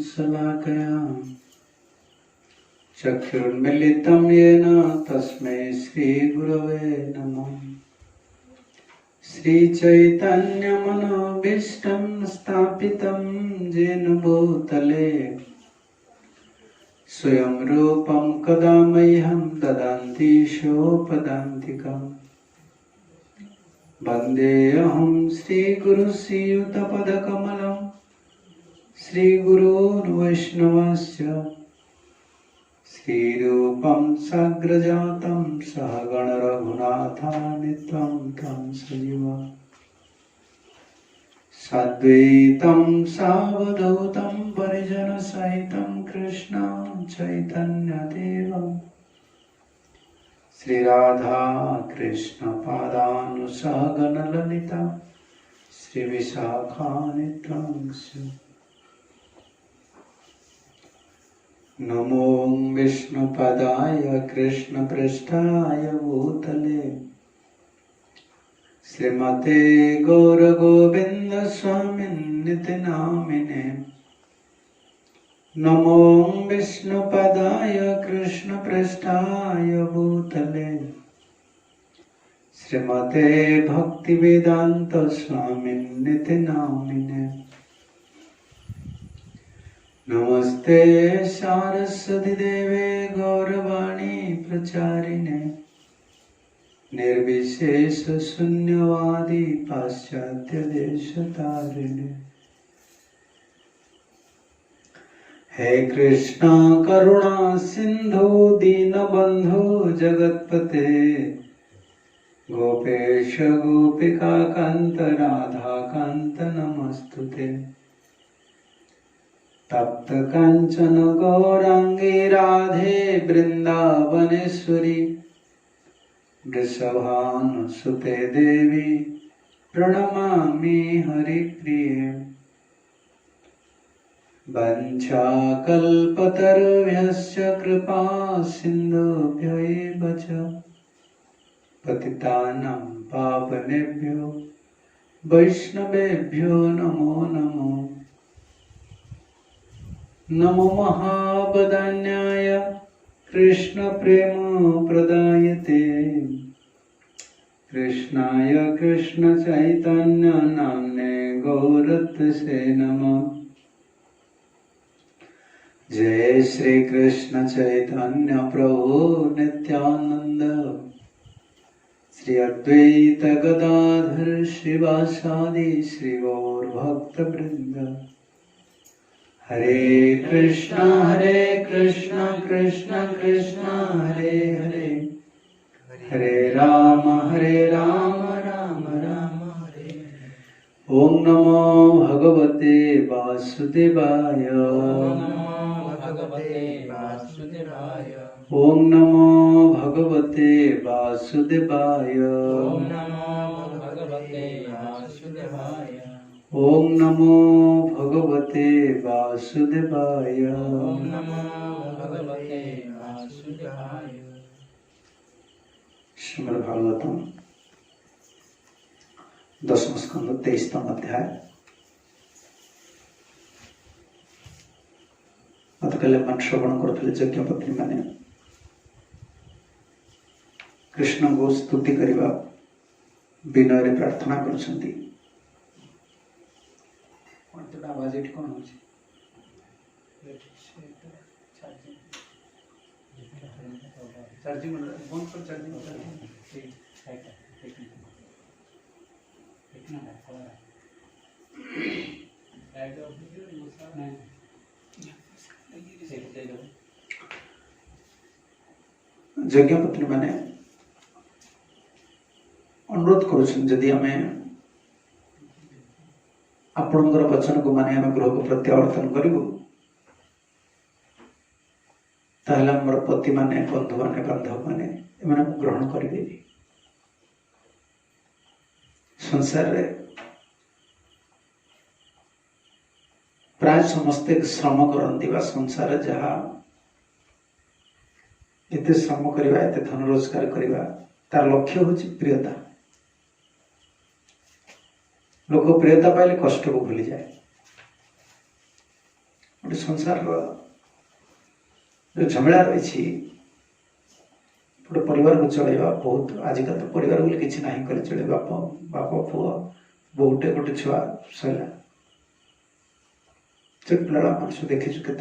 शलाकया चक्षुर्मिलितं येन तस्मै श्रीगुरवे नमः। श्रीचैतन्यमनोभीष्टं स्थापितं येन भूतले स्वयं रूपं कदा मह्यं ददाति सोपदान्तिकम्। वन्देऽहं श्रीगुरुश्रीयुतपदकमलं श्रीगुरून् वैष्णवस्य श्रीरूपं साग्रजातं सहगण रघुनाथान्वितं तं सजीवा साद्वैतं सावधूतं परिजनसहितं कृष्ण चैतन्यदेवं श्रीराधा कृष्ण पादानुसहगण ललिता श्रीविशाखान्वितं। नमो विष्णुपदाय कृष्णपृष्ठाय भूतले श्रीमते गौरगोविन्द स्वामिन्निति नामिने। नमो विष्णुपदाय कृष्णपृष्ठाय भूतले श्रीमते भक्तिवेदान्त स्वामिन्निति नामिने। नमस्ते सारस्वती देवे गौरवाणी प्रचारिणे निर्विशेष शून्यवादी पाश्चात्य देशतारिणे। हे कृष्णा करुणा सिंधु दीनबंधु जगत्पते गोपेश गोपिका कांत राधा कांत नमस्तुते। तप्त कांचन गौरांगी राधे वृंदावनेश्वरी वृषभानुसुते देवी प्रणमामि हरिप्रिये। वंशाकल्पतरुभ्यश्च कृपा सिन्धुभ्यैव च पतितानां पावनेभ्यो वैष्णवेभ्यो नमो नमो। नमो महावदान्याय कृष्ण प्रेम प्रदायते कृष्णाय कृष्ण चैतन्य नाम्ने गौरत्से नमः। जय श्री कृष्ण चैतन्य प्रभु नित्यानंद श्री अद्वैत गदाधर श्रीवासादि श्री गौर भक्त वृंद। हरे कृष्णा कृष्ण कृष्ण हरे हरे हरे राम राम राम हरे। ओम नमो भगवते वासुदेवाय। ओम नमो भगवते वासुदेवाय। ओम नमो भगवते वासुदेवाय। श्रीमद् भागवतम 10वां स्कंद 23वां अध्याय। गतकाले मन श्रवण करथिले यज्ञपत्नी माने कृष्ण को स्तुति करिबा विनय रे प्रार्थना करछंती। कोनटा आवाज एठी कोन होछि चार्जिंग बंद कर चार्जिंग ठीक है ठीक ना यज्ञपत्नी माने अनुरोध करुछन जदि हमें आपणकर वचन को माने हमें गृह को प्रत्यावर्तन करिबो ताहले हमर पति माने बंधु माने बांधव माने एमने ग्रहण करिबे। संसार रे प्राय समस्ते श्रम करती संसार जहाँ एते श्रम करवा एते धन रोजगार करवा तार लक्ष्य हूँ प्रियता। लोक प्रियता पाइले कष्ट को भूली जाए गोटे संसार जो झमेला रही गोटे परिवार को चलैवा बहुत आजिकल तो परिवार बोले किसी ना कर चले बाप बाप पुआ बहुटे गोटे छुआ सैला से पिला मनुष्य देखीचु के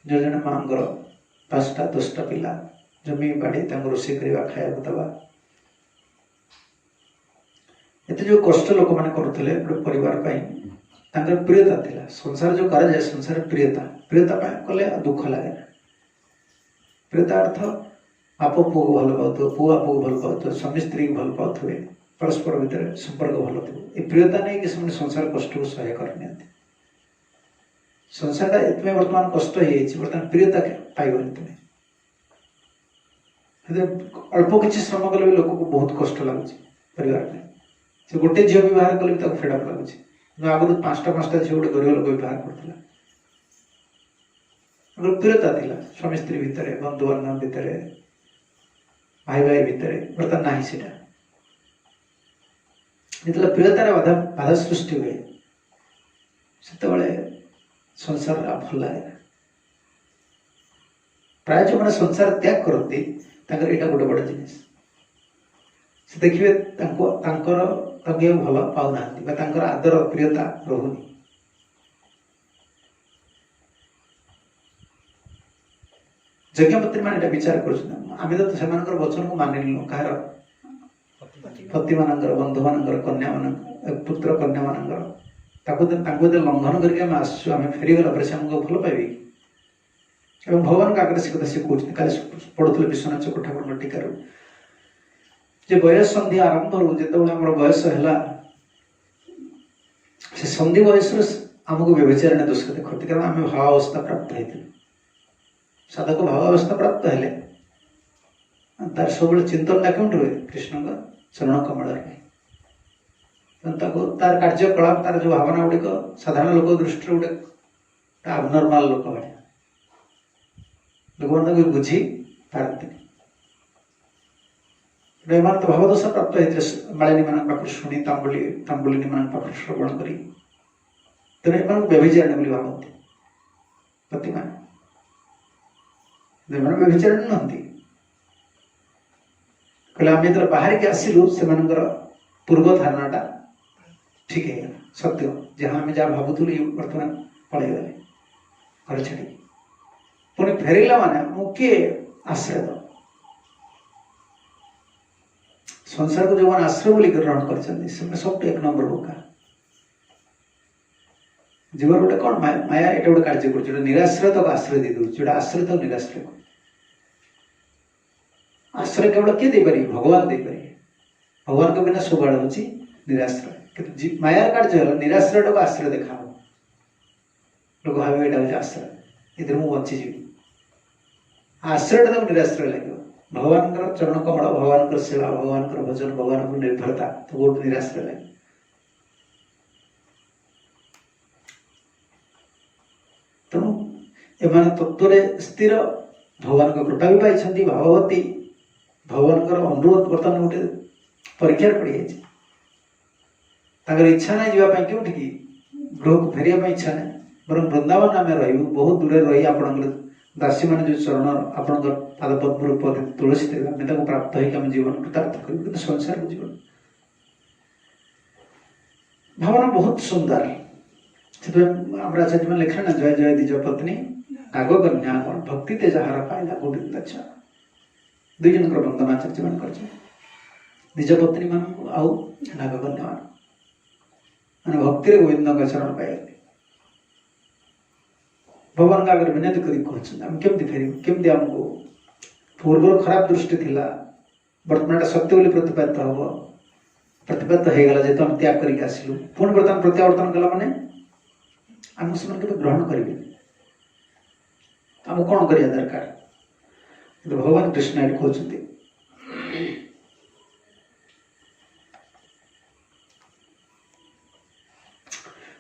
जड़े माँगर 5टा 10टा पिला जमी बाड़ी रोषे करवा खाया दवा एत जो कष्ट लोक मैंने करुले गोटे परिवार प्रियता थिला संसार जो करा जाए संसार प्रियता कले दुख लगे प्रियता अर्थ बाप पुओ को भल पाओ पुआ बाप को भल पाओ स्वामी स्त्री को भल पाओ परस्पर भितर संपर्क भल थो ये प्रियता नहीं कि संसार कष्ट को सह्य करनी संसार एत बर्तमान कष्ट बर्तमान प्रियता पाइबनी तुम्हें अल्प किसी श्रम कले भी लोक को बहुत कष्ट लगुच परिवार में से गोटे झील बहुत कले भी फेडअप लगुच आगुरी 5टा झील गोटे गरीब लोक बहुत करता प्रियता थी स्वामी स्त्री भितर बंधु बांधव भितर भाई भाई भितर बर्तमान ना सीटा जो प्रियतार बाधा सृष्टि हुए से संसार भल लगे प्राय जो मैंने संसार त्याग करती यहाँ गोटे बड़ जिनिस से देखिए भल पाऊना आदर प्रियता रोनी यज्ञपत्री मैंने विचार कर वचन को मानिलु कहार पति मान बंधु मान कन्या मान पुत्र कन्या मान लंघन करके आसुम फेरीगला पर से आमको भल पाइबे कि भगवान का आगे से कथा सी कहते कल पढ़ुले विश्वनाथ ठाकुर टीकार जे बयस संधि आरंभ जो बयस है से संधि बयस आमको व्यभिचारण दोष देखते कारण आम भावावस्था प्राप्त होती साधक भावावस्था प्राप्त हेले तार सब चिंतन क्यों हुए कृष्ण चरण कमल तार कार्यकलाप तार जो भावना गुड़िक साधारण लोक दृष्टि गोटे अबनर्माल लोक भाया लोक मैंने बुझी पारती एम तो भावदशा प्राप्त होते मालिनी मान पाखर शुणी तांबुलिनी मान पाखर श्रवण कर तेना एम व्यभिचारिणी बोली भावती पति मान व्यभिचारिणी नुहति कहले आम जो बाहर के आसिलु से पूर्व धारणाटा ठीक है सत्य जहाँ आम जहाँ भावुलु बर्तमान पलि गले घर छाड़ी पुणी फेरला माने किए आश्रय दो संसार को जो मैंने आश्रय बोली ग्रहण कर सब 1 नंबर बोका जीवन गोटे कौन माया ये गोटे कार्य कर निराश्रय तक आश्रय दे दूँ जो आश्रय तक निराश्रय आश्रय केवल किए दे पारे भगवान दे पारे भगवान के बिना सब आड़ हूँ निराश्रय कि मायार कार्य निराश्रय टाक आश्रय देखा लोक भाव यहाँ हूँ आश्रय ये मुझे बचीजी आश्रय तक निराश्रय लगे भगवान चरण कमल भगवान सेवा भगवान भजन भगवान निर्भरता तो बहुत निराश्रय लगे तेणु एम तत्व स्थिर भगवान कृपा भी पाई भाववती भगवान अनुरोध बर्तमान गोटे परीक्षार पड़ जाए इच्छा ना जावाई क्योंकि गृह को फेरिया इच्छा ना बर वृंदावन आम रू बहुत दूर रही आप दासी मान जो चरण आप पाद पद्म तुलसी देवे आम प्राप्त होम जीवन कृतार्थ कर संसार जीवन भावना बहुत सुंदर से आचार्य मैंने लिखा ना जय जय द्विज पत्नी नागकन्या भक्ति तेजहार पाइला गोविंद अच्छा 2 जन वंदना आचार्य मान कर द्विज पत्नी मान आउ नागकन्या मान भक्ति गोविंद का चरण पाइले भगवान का आगे विनती करमती फेर केमती आमको पूर्व खराब दृष्टि थी बर्तमान सत्य बोली प्रतिपादित हम प्रतिपादित होगा जेहतु आम त्याग करके आसलु पुणी बर्तमान प्रत्यावर्तन कला माने आमको से ग्रहण करेंगे आमको कौन करिया दरकार भगवान कृष्ण ये कहते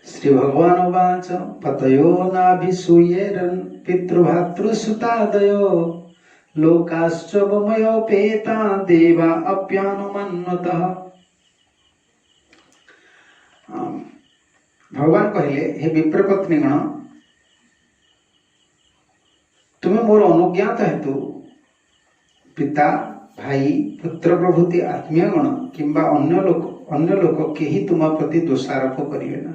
श्री भगवान उवाच पतयो नाभिसूयेरन् पितृभातृसुतादयो लोकाश्च मयोपेता देवा अप्यानुमन्वतः। भगवान कहले हे विप्रपत्नीगण तुम्हें मोर अनुज्ञात हेतु पिता भाई पुत्र प्रभृति आत्मीय गण किंबा अन्य लोक केही तुम प्रति दोषारोप करिवे ना।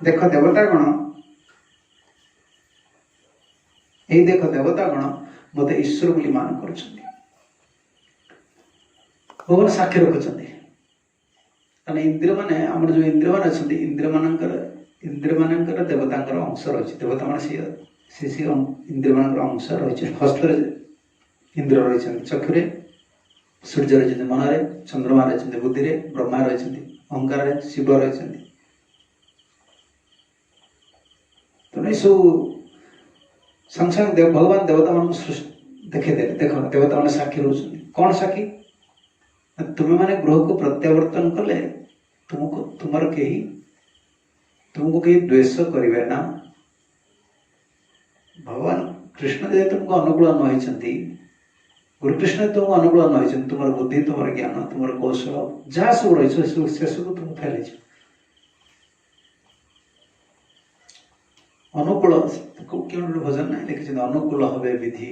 देख देवता गण यही देख देवता गण मते ईश्वर बोली मान करछन्ति भगवान साक्षी रखुछन्ति कारण इंद्र माने हमर जो इंद्र मान अछन्ति इंद्र मानकर देवतांकर अंश रही देवता मान से इंद्र मानकर अंश रही हस्त इंद्र रही चक्षुरे सूर्य रही मनरे चंद्रमा रही बुद्धि रे ब्रह्मा रही अहंकार शिव रही तेणु सब संग संग भगवान देवता मान देखे देख देवता मान साक्षी रोचन कौन साक्षी तुम्हें माने ग्रह को प्रत्यावर्तन कले तुमको कहीं द्वेष करेंगे ना। भगवान कृष्ण जे तुमको अनुकूल नही गुरु कृष्ण तुमको अनुकूल नही तुम बुद्धि तुम ज्ञान तुम कौशल जहाँ सब रही से सब तुम फैल अनुकूल क्यों भजन ना लिखी अनुकूल हवे विधि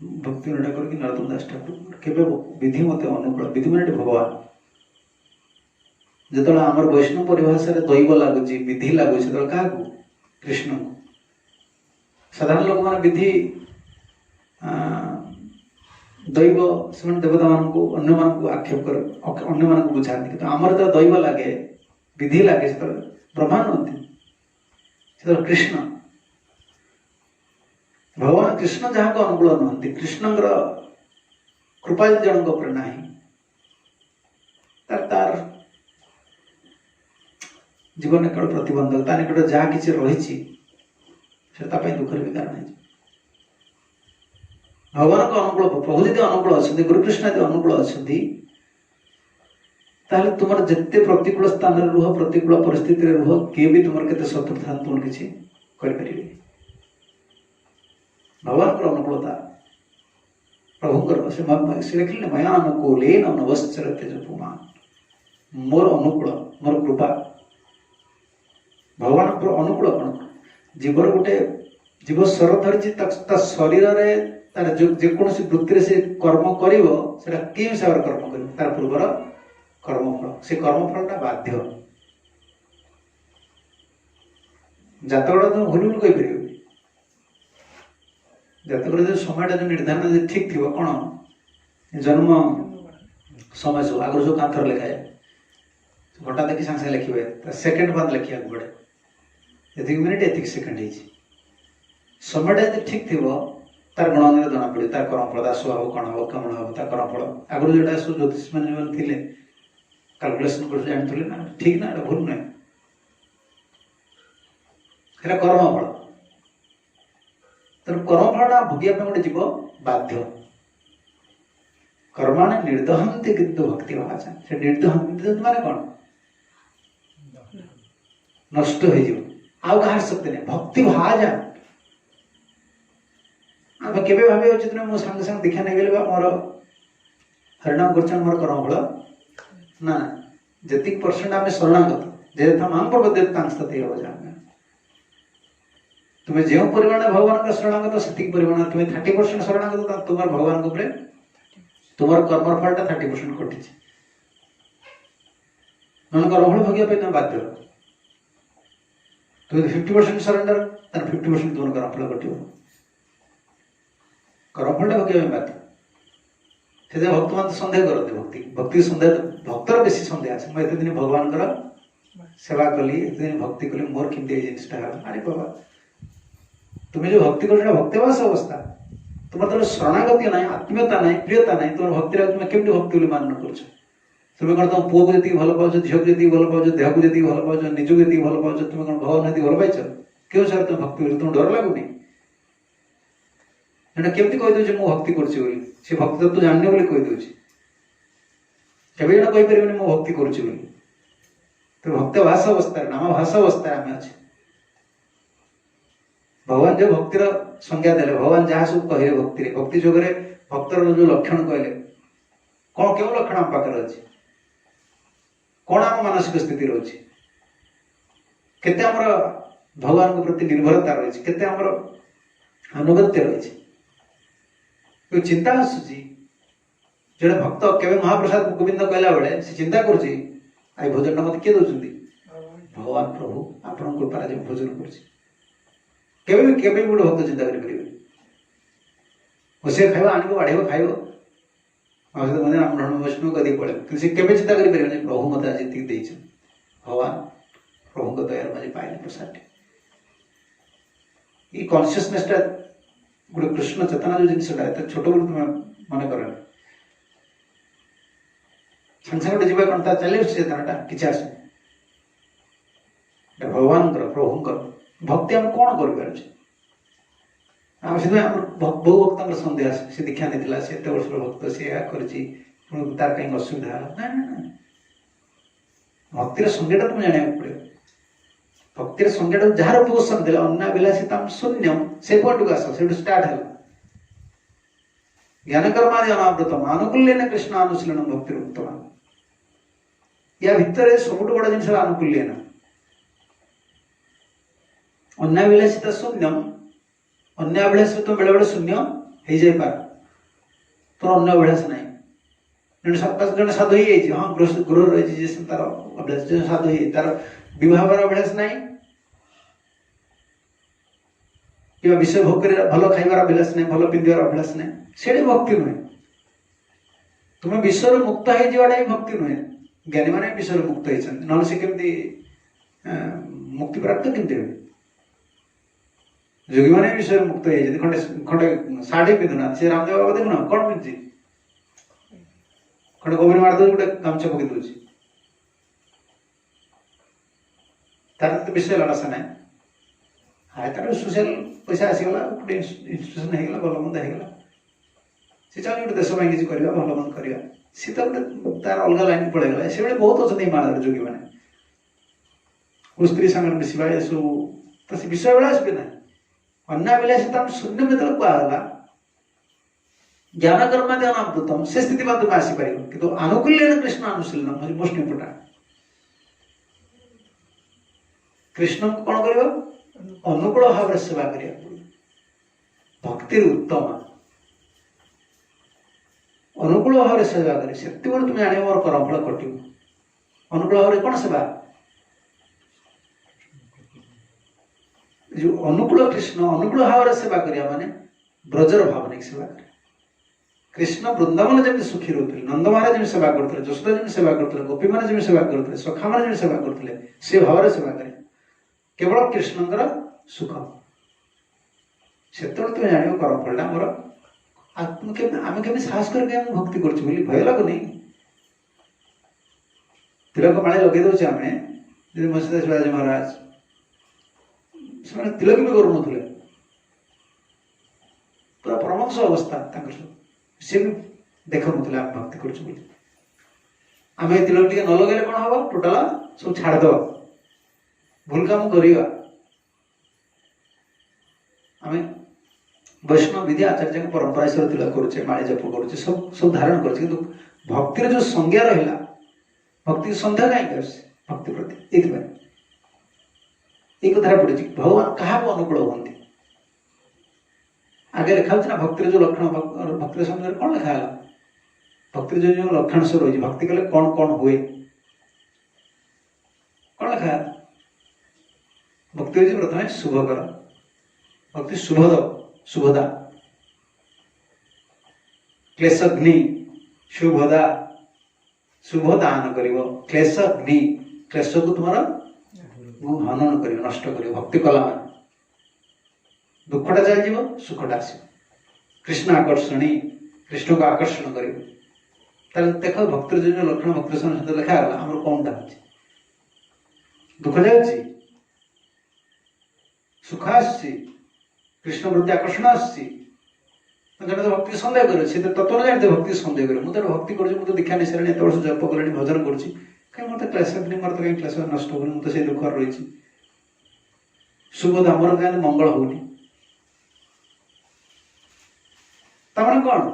भक्ति करके नरोत्तम दास ठाकुर केवे विधि मत अनुकूल विधि माने भगवान जो आमर वैष्णव परिभाषा दैव लगुच विधि लगुच क्या कृष्ण को साधारण लोक मान विधि दैव से देवता मान को अन्य मान को आक्षेप कर अन्य मान को बुझाती कि आमर जो दैव लगे विधि लगे से ब्रह्मा नुहति कृष्ण भगवान कृष्ण जहाँ को अनुकूल नुहति कृष्ण कृपा जन ना तार जीवन निकट प्रतिबंधक ता निकट जहाँ किसी रही दुखर भी कारण है भगवान को अनुकूल प्रभु यदि अनुकूल अच्छा गुरुकृष्ण यदि अनुकूल अच्छा तुम जिते प्रतिकूल स्थान रुह प्रतिकूल परिस्थिति रुह किए भी तुम के शत्रु था तुम किसी भगवान को अनुकूलता प्रभुंकर से लिखिले मया अनुकूल नवश्चरते जपुमान मोर अनुकूल मोर कृपा भगवान अनुकूल कौन जीवर गोटे जीव स्वर धरी शरीर तार जेकोसी वृत्ति से कर्म कर कि हिसाब से कर्म कर तार पूर्वर कर्मफल से कर्मफलटा बाध्य जातकटा तुम भूल भूल कहीपर जातक जो समय जो निर्धारण ठीक थी कौन जन्म समय सब आगर जो कांथर लिखा है घटा देखी सागे सागे लिखे सेकेंड बाद लिखा पड़े एतिक मिनिट एतिक सेकेंड समय ठीक थी तार गणन जना पड़े तार कर्मफल दास हम कौन हम कमण हम तार कर्मफल आगुरी जोटा सब ज्योतिष मैंने थे कैलकुलेसन कर जानते ना ठीक ना भूल नुहे कर्मफल तेणु कर्मफलटा भोगिया गोटे जीव बाध्य कर्माणे निर्दहंती किंतु भक्ति भाषा से निर्दहंती माने कौन नष्ट हो आउ कहार शक्ति नहीं भक्ति भाजा आम केवे भावे उचित मो सांगे सांगे दीक्षा नहीं गले मोर हरिनाम कर मोर कर्मफल ना जी परसेंट आम शरणागत जेथा मांग प्रबद्ध तुम्हें जो परिमाण भगवान शरणागत से परिमाण तुम्हें 30% शरणागत तुम भगवान तुम कर्मफलटा 30% कटि मन कर्मफल भोगिया तुम बाध्य तुम 50% सरेंडर 50% तुम कर्मफल कटो कर्मफलटा भोगिया बाध्य से भक्त मान सन्देह करते भक्ति भक्ति सन्देह भक्तर बेसी सन्देह आसे मुझे दिन भगवान सेवा कली एत दिन भक्ति कली मोर केमती जिनसा अरे बाबा तुम्हें जो भक्ति कर भक्तिवास अवस्था तुम तो शरणागति ना आत्मीयता ना प्रियता ना तुम भक्ति तुम केमती भक्ति मान कर तुम्हें कौन तुम पुओ को जी भल पाच झील को जी भल पाच देह को जी भल पाच निज को जी भल पाच तुम कौन भगवान भल पाइच क्यों सर तुम भक्ति तुम डर लगुनि केमती कहीदे मु भक्ति कर भक्ति तो जाने बोली कहीदे केवे जन कहीपर मो भक्ति करुच्ची तो भक्त भाषा अवस्था नाम भाषा अवस्था आम अच्छे भगवान जो भक्तिर संज्ञा देले भगवान जहाँ सब कहे भक्ति भक्ति जोगरे भक्तर जो लक्षण कहले कौन क्यों लक्षण आम पाखे अच्छे कौन आम मानसिक स्थिति रही केते आमर भगवान को प्रति निर्भरता रही केते आमर अनुगत्य रही चिंता आसूची जड़े भक्त केवे महाप्रसाद गोविंद कहला बेले से चिंता करुच्ची आई भोजन मत किए दौरान भगवान प्रभु आपण कृपा भोजन कर गोटे भक्त चिंता करेंगे से खाइबा आनिब बाढ़ खाइब ब्रह्म वैष्णव कदी पड़े कि केवे चिंता करें प्रभु मत आज ये भगवान प्रभु दयार मुझे पाइल प्रसाद ये कॉन्शियसनेस गोटे कृष्ण चेतना जो जिनसा छोट बल तुम मन कर संगे संगे जीवा कौन चल चेतनाटा किसी आस भगवान प्रभुंर भक्ति आम कौन कर बहु भक्त सन्देह से दीक्षा नहीं से एत वर्ष भक्त सी तार कहीं असुविधा ना भक्तिर संज्ञा तुम जाना पड़े भक्तिर संज्ञा जार पोषण दे अन्नाभिलाषिता शून्यम से पॉइंट को आस स्टार्ट है ज्ञानकर्मादि अनावृतम आनुकूल्यन कृष्णानुशीलन भक्ति उत्तम या भितर सबुठ बड़ जिन आनुकूल्यन अन्नाभिलाषिता शून्यम अन्याभिलाष तो बेले बेले शून्य हो जाए पार तो अन्य अभिलाष ना जन साधु ही हाँ गृह रही तार अभिलाष साधु ही तार विवाह अभिलाष ना कि विषय भोग कर भल खाइबार अभिलाष ना भल पिंधार अभिलाष ना से भक्ति नुहे तुम्हें विश्व मुक्त हो भक्ति नुहे ज्ञानी मैंने विषय मुक्त होती ना से केमती मुक्ति प्राप्त केमती हुए जोगी मैंने विषय मुक्त होती खंडे खंडे साड़ी पिंधुना से रामदेव बाबा देखुना कौन पिंधि खंडे गोबर मार दे गोटे गामछा पकई दूसरी तार तो विषय लालसा ना हाँ तार सोशल पैसा आसीगला गोटे इन्स्टिट्यूशन होगा भल मंद होगा सी चल गोटे देश किसी करवा भल मंद करवा सी तो गोटे तार अलग लाइन पलैगला से बहुत अच्छा हिमालय जोगी मैंने स्त्री सागर मिसवा ये सब तो से विषय बेला आसबे ना अन्नाभिलाषिता शून्य में कहला ज्ञान कर्म अनावृतम से स्थिति में तुम आसीपर कि आनुकूल्यन कृष्ण अनुशीलन मोस्ट इम्पोर्टाट कृष्ण को कौन कर अनुकूल भाव सेवा करा भक्ति उत्तम अनुकूल भाव सेवा कर से तुम जान मोर कर्मफल कट अनुकूल भाव कौन सेवा जो अनुकूल कृष्ण अनुकूल भाव सेवा करिया माने ब्रजर भाव नहीं सेवा करे कृष्ण वृंदावन जमी सुखी रोते नंद महाराज जमी सेवा करते जशोदा जमी सेवा करते गोपी मैंने जमी सेवा करते सखा मैंने जमी सेवा करते से भाव सेवा करे केवल कृष्णंकर सुख से तुम जान कर्मफल आमर आम केमी साहस करके भक्ति कर भय लगुनि तिलक माड़ी लगे दौचे आम मसीदास शिवाजी महाराज से तिलक भी करूँ पूरा परमंश अवस्था सी भी देखु ना भक्ति कर तिलक टे न लगे कौन हम टोटाल सब छाड़द भूल काम करवा आम वैष्णव विधि आचार्य परंपरा हिसाब से तिलक करुचे माड़ी जप करुचे सब सब धारण कर भक्तिर जो संज्ञा रहा भक्ति सन्देह कहीं भक्ति प्रति एक कथा पड़े भगवान क्या अनुकूल हमें आगे लिखा ना भक्तिर जो लक्षण भक्ति समय कौन लिखा है भक्तिर जो लक्षण सब रही भक्ति कले कौन कौन हुए कौन लिखा है भक्ति हूँ प्रथम शुभकर भक्ति शुभद शुभदा क्लेशग्नि शुभदा शुभदान कर क्लेशग्नि क्लेश को तुम्हारा हनन कर नष्ट कर भक्ति कला मान दुखटा चल जाव सुखटा आस कृष्ण आकर्षणी कृष्ण को आकर्षण कर देख भक्तिर जो लक्षण भक्ति सहित लिखागला आम कौनटा हो दुख जाऊँगी सुख आसुच्ची कृष्ण प्रति आकर्षण आसुच्ची जन तो भक्ति सन्देह करे से तत्व न जानते भक्ति सन्देह करे मुझे भक्ति कर दीक्षा नहीं सारे एत वर्ष जप कले भजन करुँच कहीं मत क्लेश मोर तो कहीं क्लेश नष्ट हो मुझे से दुख रही शुभदा मोर कहीं मंगल होनी तमें कौन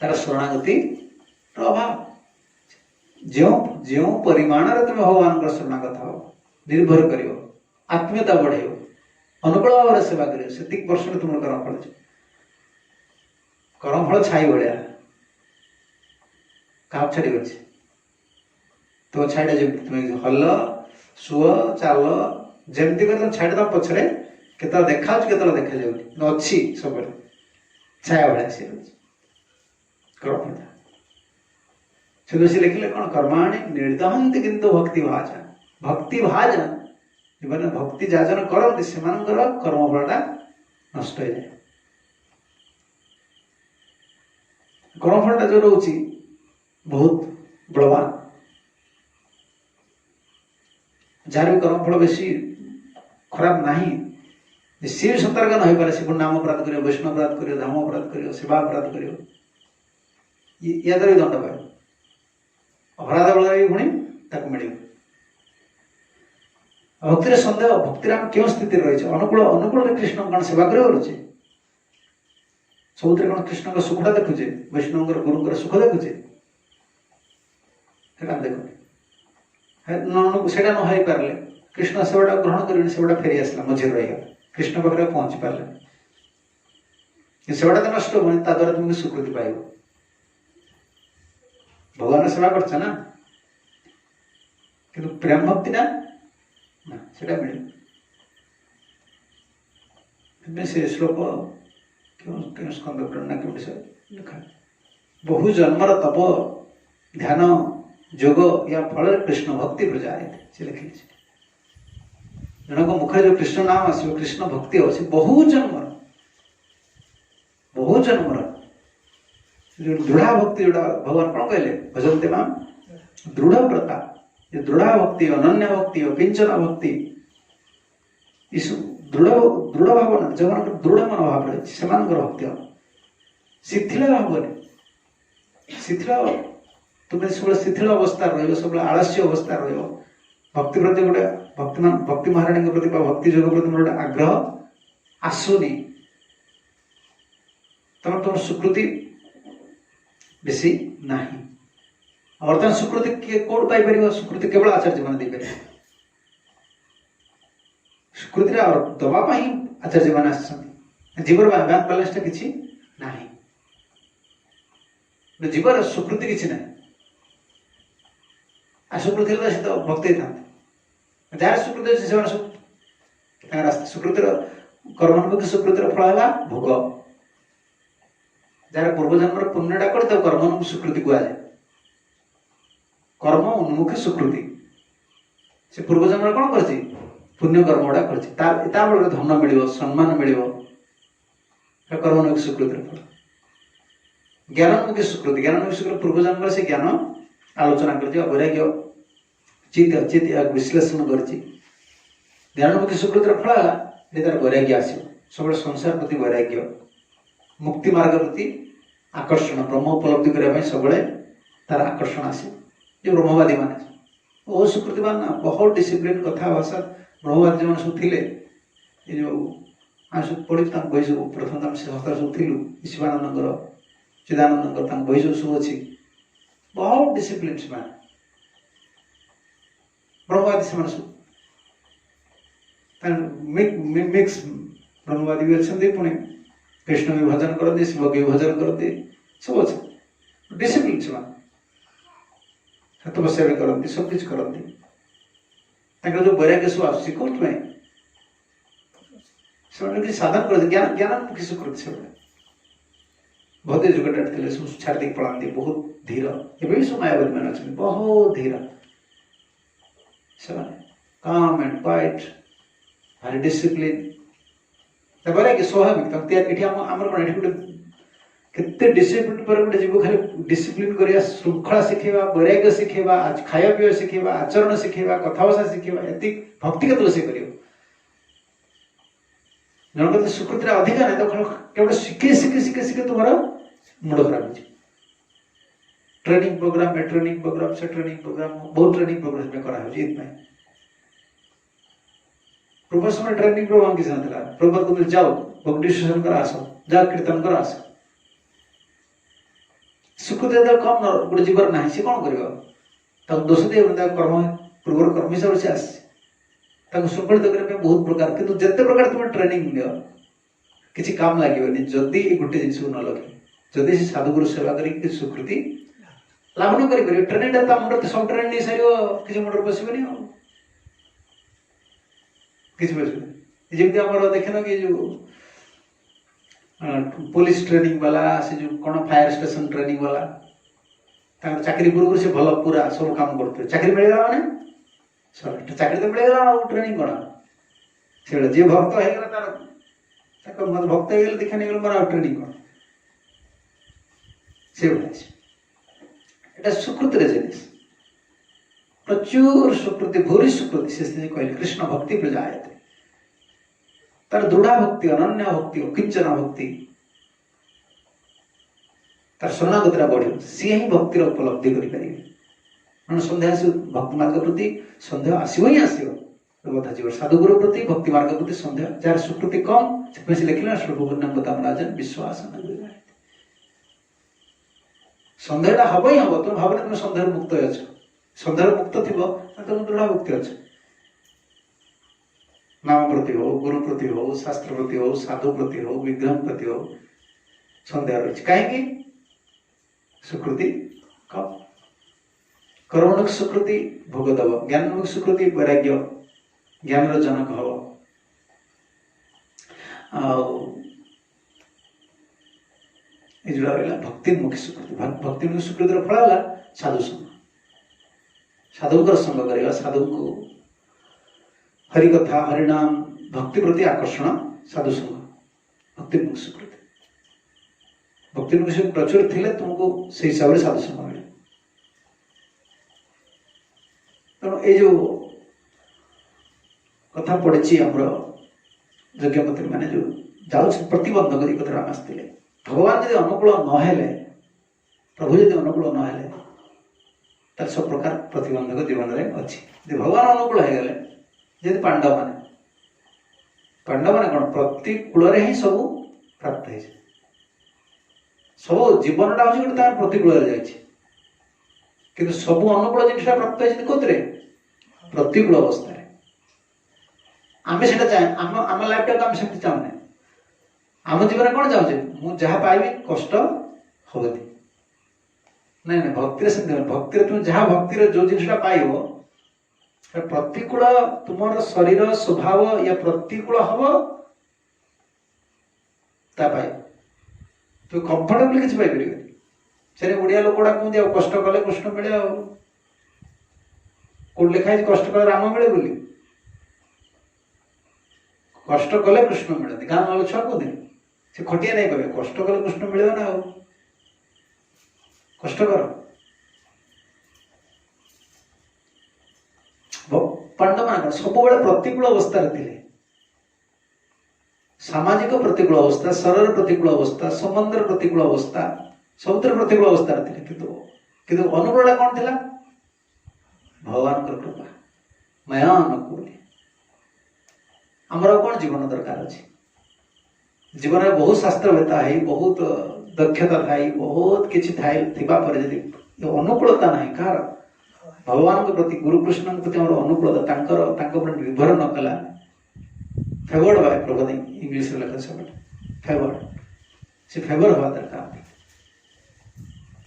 तार शरणागति अभाव जो जो परिमाण तुम भगवान शरणागत हो निर्भर कर आत्मीयता बढ़े अनुकूल भाव सेवा कर से वर्ष तुम कर्मफल कर्मफल छाई भाया क्या छाड़ी अच्छे तो छाईटा जमी तुम हल शुअ चाल जमती कर छाड़ी तुम पछरे केत देखा केत देखा जाऊँ अच्छी सब छाया भाया सी कर्मफल से लिखिले कौन कर्माणि निर्दहंती किंतु भक्ति भाजन जो भक्ति जाजन करते से कर्मफलटा नष्ट हो जाए कर्मफलटा जो रोचे बहुत बलवान जार भी कर्मफल बेसी खराब नहीं सी भी सतर्क न हो पारे सी नाम अपराध कर वैष्णव अपराध कर धाम अपराध कर सेवा अपराध कर या द्वारा भी दंड पाए अपराध बल भी पुणी मिल भक्ति सन्देह भक्ति आम क्यों स्थित रही अनुकूल अनुकूल कृष्ण कौन सेवा करुचे सब कौन कृष्ण का सुखटा देखुचे वैष्णव गुरु सुख देखुचे देखो से न पारे कृष्ण सेवाटा ग्रहण कर सेवाटा फेरी आसला मझे रहीगला कृष्ण पाखे पहुंची पारे सेवाटा तो नष्ट होनी द्वारा तुमको स्वीकृति पाइब भगवान सेवा करछ ना कि प्रेम भक्ति ना सेटा मिले से श्लोक क्यों स्कंद प्रेरणा के विषय लिखा बहु जन्मर तप ध्यान जोग या फल कृष्ण भक्ति प्रजाए से लिखी जनक मुखे जो कृष्ण नाम आसो कृष्ण भक्ति अच्छे बहु जन्मर जो दृढ़ा भक्ति जोड़ा भगवान कौन कहले भजनते माम दृढ़ व्रता ये दृढ़ा भक्ति अनन्य भक्ति किंचन भक्ति इस दृढ़ भावना जो दृढ़ मनोभाव रही से भक्ति शिथिल भावनी शिथिल तुम्हें सब शिथिल अवस्था सब आलस्य अवस्था भक्ति प्रति गोटे भक्ति महाराणी प्रति भक्ति जोग प्रति गोटे आग्रह आसुनी तुम तुम स्वीकृति बेसी नहीं वर्तमान स्वीकृति कौन पाइपर स्वीकृति केवल आचार्य मैंने देपर स्वीकृति दवाई आचार्य मैंने जीवर बैंक बैलेंसटा किसी ना जीवर स्वीकृति किसी ना अस्वीकृति से तो भक्ति था जार स्वीकृति अच्छे सब स्वीकृतिर कर्मानुभूति स्वीकृतिर फल है भोग जार पूर्वजन्म पुण्यटा कर कर्म स्वीकृति कहुए कर्म उन्मुखी स्वीकृति से पूर्वजन्म कौन कर पुण्य कर्म गुड़ा कर धन मिल सम्मान मिल कर्मोन्मुखी स्वीकृति फल ज्ञानोन्मुखी स्वीकृति ज्ञानोन्मुखी स्वीकृति पूर्वजन्म से ज्ञान आलोचना कर वैराग्य चित अचित विश्लेषण कर ज्ञानोन्मुखी स्वीकृतिर फल है तार वैराग्य आसो सब संसार प्रति वैराग्य मुक्ति मार्ग प्रति आकर्षण ब्रह्म उपलब्धि करने सब तार आकर्षण आसे जो ब्रह्मवादी मान बहुत स्वीकृतिवान बहुत डिसिप्लिन कथा भाषा ब्रह्मवादी जो सब थे ये जो आम सब पढ़ी बही सब प्रथम संस्था सब थी शिवानंद चिदानंद बही सब अच्छी बहुत डिसिप्लिन से ब्रह्मवादी से सब मिक्स ब्रह्मवादी भी अच्छा पुणी कृष्ण भी भजन करते शिव भी भजन करते सब अच्छे डिसिप्लिन से तपस्या भी करती सब किसी करती जो वैराग्य सब आस कौन से साधन कर ज्ञान ज्ञानोन्मुखी स्वीकृति से बहुत जुगटाट थे सब छाड़ी पढ़ाती बहुत धीर एवं सब मायावादी मैंने अच्छे बहुत धीर काम एंड क्वाइट भारी डिसिप्लिन वैराग्य स्वाभाविक ये आम कौन ये केते डिसिप्लिन पर गोटे जीव खाली डिसिप्लिन करिया श्रृंखला शिखेबा वैराग्य शिखेबा आज खाया पीवा शिखेबा आचरण शिखेबा कथाभाषा शिखेबा एति भक्ति के से करियो जनक स्वीकृति अधिक ना तो केवल शिखे शिखे शिखे शिखे तुम्हारा मुंड खराब हो ट्रेनिंग प्रोग्राम से ट्रेनिंग प्रोग्राम बहुत ट्रेनिंग प्रोग्राम में करा हो प्रभु समय ट्रेनिंग प्रोग्राम किसी ना प्रभु को जाओ भक्ति सेशन कर आस जाओ कीर्तन कर आस स्वीकृति कम गोटे जीवर ना सी कौन कर दोष दे कर्म पूर्व कर्म हिसाब से आस ଶୃଙ୍ଖଳିତ କରିବା ପାଇଁ ବହୁତ प्रकार किंतु ଯେତେ प्रकार तुम ट्रेनिंग नियो किसी काम लागोनी जदि गोटे जिन न लगे जदि से साधुगुरु सेवा करके स्वीकृति लाभ न कर ट्रेनिंग मुंड सब ट्रेनिंग नहीं सार किसी मुंड पशुनि किसी पशुनि जमी आम देखन कि जो पुलिस ट्रेनिंग वाला से जो कौन फायर स्टेशन ट्रेनिंग वाला चाकरी पूर्व से भल पूरा सब काम करते चाकरी मिलगा मैंने चाकरी तो मिलगा ट्रेनिंग कौन से जी भक्त हो मत भक्त हो देखा नहीं मोर ट्रेनिंग कौन से सुकृति जिनिस प्रचुर सुकृति भूरी सुकृति से कहले कृष्ण भक्ति प्रजायते तार दृढ़ भक्ति अनन्य भक्ति किंचन भक्ति तार शरणागतरा बढ़ सी ही भक्तिर उपलब्धि करें सन्देह भक्ति मार्ग प्रति सन्देह आसो ही आसो कथा जीव साधुगुरु प्रति भक्ति मार्ग प्रति सन्देह जार सुकृति कम से लिखिला श्लोकन विश्वास सन्देहटा हम ही हम तुम भाव तुम सन्देह मुक्त अच्छ सन्देह मुक्त थी तुम दृढ़ भक्ति अच्छ नाम प्रति हो गुरु प्रति हो शास्त्र प्रति हो साधु प्रति हो विग्रह प्रति हो सन्देह रही कहीं सुकृति कम कर्मणुक सुकृति भोग दब ज्ञानमुख सुकृति वैराग्य ज्ञान जनक हम जोड़ा रहा भक्तिमुखी सुकृति भक्तिमुखी सुकृतिर फल है साधु संग साधुकर संग कर साधु को हरिकथा हरिनाम भक्ति प्रति आकर्षण साधु संग भक्तिमुखी सुकृति भक्तिमुखी सुकृति प्रचुर थिले तुमको से हिसाब से साधु संग मिले तेणु ये जो कथा पड़ी आमर यज्ञपति मैंने जो जाऊँ प्रतिबंधक कथा आसते भगवान यदि अनुकूल नहेले प्रभु यदि अनुकूल नहेले तार सब प्रकार प्रतिबंधक जीवन में अच्छी भगवान अनुकूल हो गले जब पांडव माने कौन प्रतिकूल ही सब प्राप्त हो सब जीवनटा हूँ गोटे तार प्रतिकूल जा सब अनुकूल जिनसा प्राप्त होती कौन प्रतिकूल अवस्था आम से आम लाइफ टाइम आम से चाहूने आम जीवन कौन चाहूचे मुझे पाइबी कष्ट होगी नहीं नहीं भक्ति भक्ति तुम जहाँ भक्ति जो जिनसा पाइब प्रतिकूल तुम शरीर स्वभाव या प्रतिकूल हम तुम कंफर्टेबल किसी पाई से ओडिया लोक गुड़ा कहते कष्ट कले कृष्ण मिले कौन लिखा है कष्ट कले राम मिले बोली कष्ट कले कृष्ण मिलते गाँ गल छुआ कहते से खटिया नहीं कहे कष्ट कले कृष्ण मिले ना कष्ट कर पांडव मान सब प्रतिकूल अवस्था सामाजिक प्रतिकूल अवस्था शरीर प्रतिकूल अवस्था संबंध प्रतिकूल अवस्था सबुतर प्रतिकूल अवस्था किंतु अनुकूल कौन थी भगवान कृपा मैं अनुकूल आमर कौन जीवन दरकार अच्छे जीवन में बहुत शास्त्रवेता है बहुत दक्षता थाई बहुत किसी थाई अनुकूलता ना कह भगवान के प्रति गुरुकृष्ण प्रति अनुकूलता निर्भर न कला फेवर्ड बाय प्रभु इंग्लिश लिखा सब फेवर्ड से फेवर हवा दरकार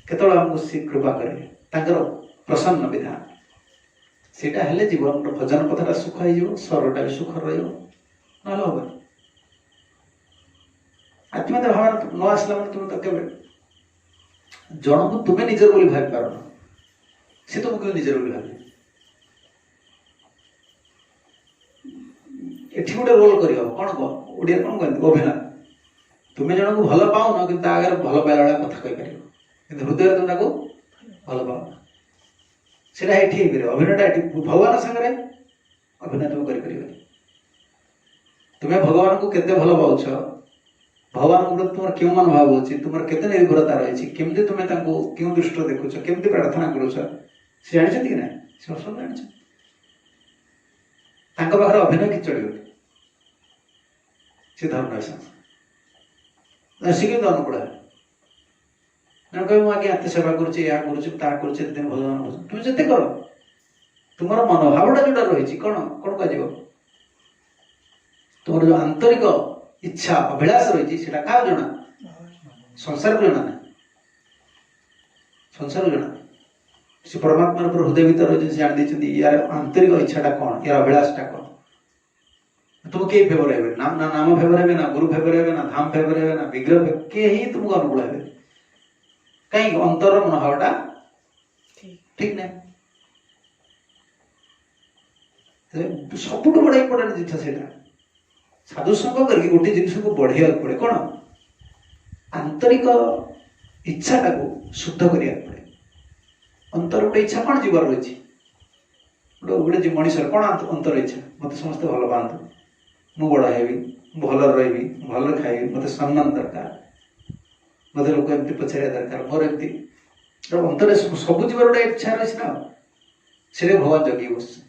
केतल आमको सी कृपा करे प्रसन्न विधान सेटा हेले जीवन भजन पथटा सुख हो सरटा भी सुख रहा ना आत्मीयता भावना न आसला मैंने तुम तो के जन को तुम्हें निजर बोली भाव पार से तुम क्यों निजर बोली भाव एठी गोटे रोल कर कौन ओडिया कौन कहते अभिनय तुम्हें जन को भल पाऊन कि आगे भल पाइला भाया कथा कहीपर कि हृदय तुम भल पाऊन से अभिनयटा भगवान सागर अभिनय तुम कर तुम्हें भगवान को केते भल पाउछ भगवान को तुम क्यों मनोभाव अच्छी तुम केते निर्भरता रही केमती तुम्हें क्यों दृष्टि देखुच केमती प्रार्थना करुच से जानी कि ना से सब जान पाखे अभिनय कि चढ़ से धर्म सी कि अनुकूल ना कह मुझे एत सेवा करुच्चे भगवान तुम जिते कर तुम मनोभावटा जोटा रही कौन कौन कह तुम जो आंतरिक इच्छा अभिलाष रही है क्या जना संसार को जना ना संसार जना से परमात्मा हृदय भीतर रही जान दे यार आंतरिक इच्छाटा कौन यार अभिलाषटा कौन तुम किए फेवर हे ना नाम फेवर हे ना गुरु फेवर हे ना धाम फेवर हे ना विग्रह के ही तुमको अनुकूल हे कहीं अंतर मनोभावटा ठीक ना सब बड़ा इंपोर्टेंट जिनिस से साधु संग करके गोटे जिनिस को बढ़िया पड़े कौन आंतरिक इच्छाटा को शुद्ध करिया पड़े अंतर गोटे इच्छा कौन जीवार रही गोटे मनीषर कौन अंतर इच्छा मत समस्त भल पातु मु बड़ा हेबी भल रही भल खाइबी मत सम्मान दरकार मत लोक एमती पचार दरकार मोर एमती अंतर सब जीवर गोटे इच्छा रही ना से भगवान जगी बस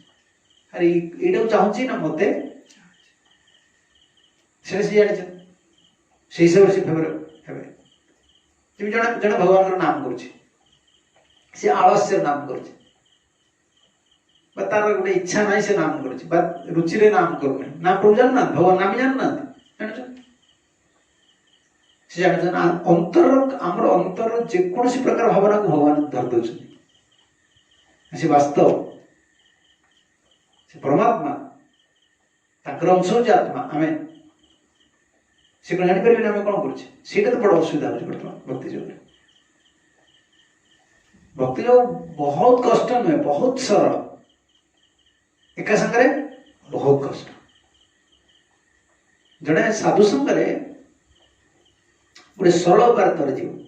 अरे ये चाहूँ ना मत से जानी से हिसाब से फेवर हे जड़े भगवान नाम कर आलस्य नाम कर तार गोटे इच्छा ना से नाम कर रुचि नाम करूना ना प्रभु जानना भगवान नाम जानना से जान अंतर आमर अंतर जेकोसी प्रकार भावना को भगवान धर दे से वास्तव से परमात्मा ताकर अंश हो आत्मा आम से कौन जापर आम कौन कर तो बड़ा असुविधा हो बर्तमान भक्ति योग भक्ति योग बहुत कष्ट नुहे बहुत सरल एका संगे बहुत कष्ट जड़े साधु संगे गोटे सरल उपाय तर जीव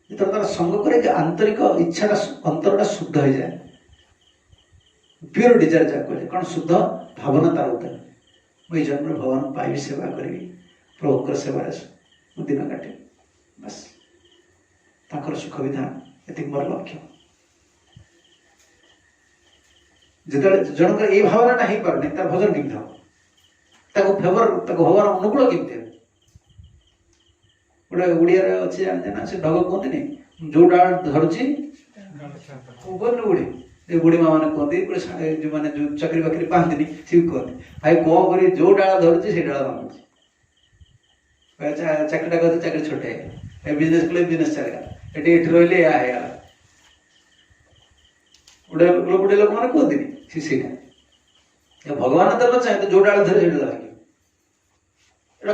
जो तार संग करे आंतरिक इच्छा अंतरटा शुद्ध हो जाए प्योर डिजायर जहाँ कहे कौन शुद्ध भावना तार उतर मुझे जन्म भगवान पाइबी सेवा करी प्रभुकर सेवा दिन काटे बस ताकर सुख विधान ये मोर लक्ष्य जिते जनक ये भावना हो पारे तार भजन केमती हम फेवर भगवान अनुकूल केमती गोटे ओडिया अच्छे जाने ना से ढग कहते जो डाल धरुची बुढ़ी बुढ़ी माँ मैंने कहते जो मैंने जो चाकरी बाकरी पाती सी भी कहते भाई कौन कर जो डाल धरुची से डाल भांगुची चाकरीटा कहते चाकरी छोटे बिजनेस कले बिजनेस चलेगा ये रही है गोटे लोक मैंने कहते सीटा भगवान देव चाहे तो जो डाल धरे से भाग्य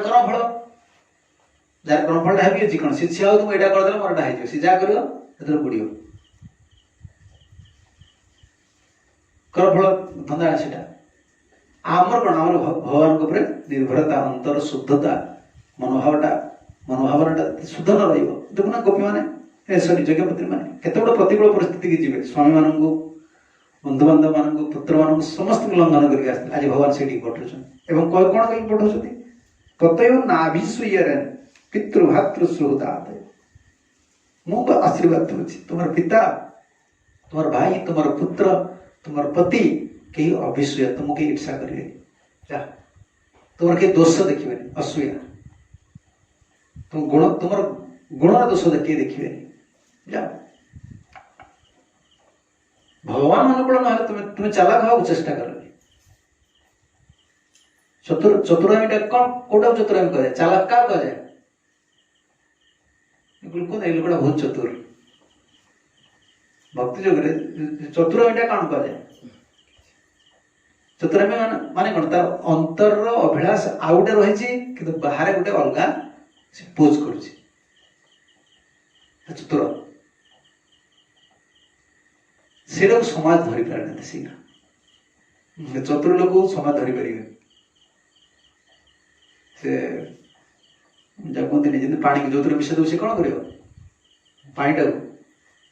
कर्म फल जार कर्म फलटा है कौन सी तुम यहाँ करदे मोरटा हो सी जहाँ कर बुड़ कर्म फल धंदा सीटा आमर कौन आम भगवान निर्भरता अंतर शुद्धता मनोभावना शुद्ध न रखना गोपी मैंने सरी यज्ञपत्री मैंने केत गुड़ प्रतिकूल परिस्थिति की जी स्वामी मान बंधु बांधव मान पुत्र मान समस्त लंघन करके आज भगवान से पठाऊँ कौन कहीं पठाऊँ ततव नाभिसूयन पितृभातृश्रुता मु आशीर्वाद दूसरी तुम पिता तुम भाई तुम पुत्र तुम पति कहीं अभिसूय तुमको कहीं ईर्षा करेंगे तुम कहीं दोष देखिए असूया तुम गुण तुम गुणर दोष किए देखिए जाओ भगवान अनुकूल ना तुम्हें चालाक हवा चेष्टा कर चतुरामी कौन कौटा चतुरामी कह चालाक क्या कह जाए लोकटा बहुत चतुर भक्ति जोगे चतुरामी कौन कह जाए चतुरामी माने कौन तार अंतर अभिलाष आउ गोटे रही कि बाहर गोटे अलग पोज कर चतुर से समाज धरी पारे शीघ्र चतुर लोक समाज धरी पारे से कहते पानी जो मिसा दे सी कौन कर पाटा को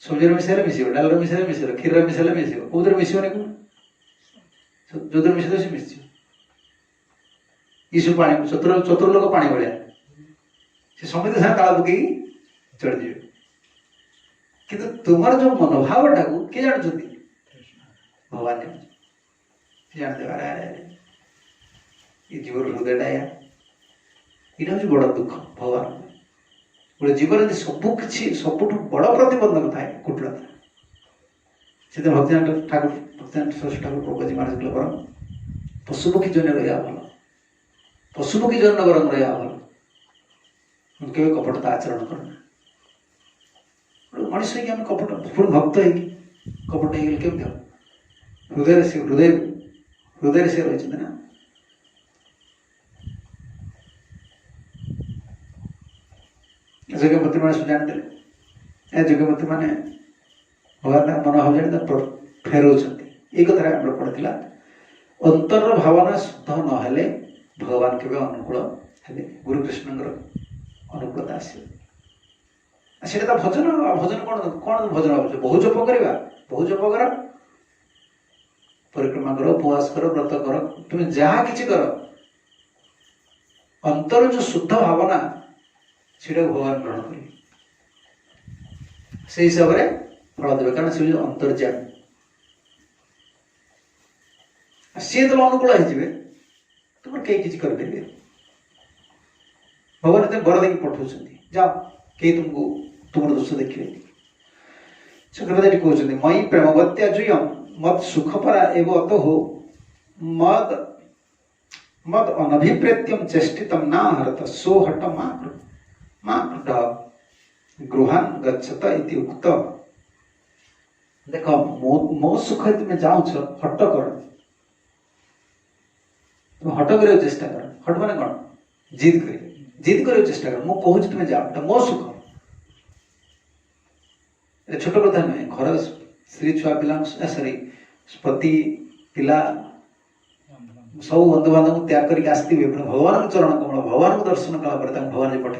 सब्जी मिसाइले मिस डाल मिसाइले मिस क्षीर मिसाइले मिस कौन मिसने कौन जो मिसा दे मिस ये सब पानी चतुर चतुर लोक पानी भाया से समिति साथ ताला पकई चढ़ जाए कि तुम जो मनोभावटा को किए जानते भगवान जानते ये जीवन हृदयटा यहाँ हूँ बड़ दुख भगवान गोटे जीवन सबकि सबुठ बड़ प्रतिबंधक थाए कुटिलता से भक्तिनाथ ठाकुर भक्तिनाथ सरस्वती ठाकुर प्रभुजी महाराज पर पशुपक्षी जन रहा भल पशु पक्षी जन्म बरम रहा भल केवे कपटता आचरण करना मनुष्य कि आम कपट पुणी भक्त है कपट हो केमती हम हृदय से हृदय हृदय से रही ना जगपति मैंने सब जानते जगपति मैंने भगवान मनोभाव जानी फेर ये कथा पड़ा अंतर भावना शुद्ध ना भगवान के अनुकूल गुरुकृष्ण अनुकूलता आसे भजन भजन कौन कौन भजन बहु जप करवा बहु जप कर परिक्रमा कर उपवास कर व्रत कर तुम जहाँ कि कर अंतर जो शुद्ध भावना से भगवान ग्रहण करेंगे से हिसाब से फल देवे कारण से अंतर्जाम सी तो अनुकूल हो तुम कई किसी करेंगे भगवान इतने बर देखिए पठाऊँ जाओ कई तुमको तुम दोष देखिए चक्रवर्ती कहते मई प्रेमवत्या जुयम मत सुखपरा एवं अतो हो मद मद अनभिप्रेत्यम चेष्टितम ना हरत सो हट मां गृहान गच्छत इति उक्त देख मो सुख तुम्हें जाऊँ हट कर तुम हट कर चेष्टा कर हट माने कौन जिद कर चेष्टा कर मु कहूँ तुम्हें जाओ मो सुख छोट कथा नुहे घर स्त्री छुआ पिला सॉरी पति पिला सब बंधु बांधव त्याग करके आसते भगवान चरण कमल भगवान को दर्शन कलापर भगवान पठे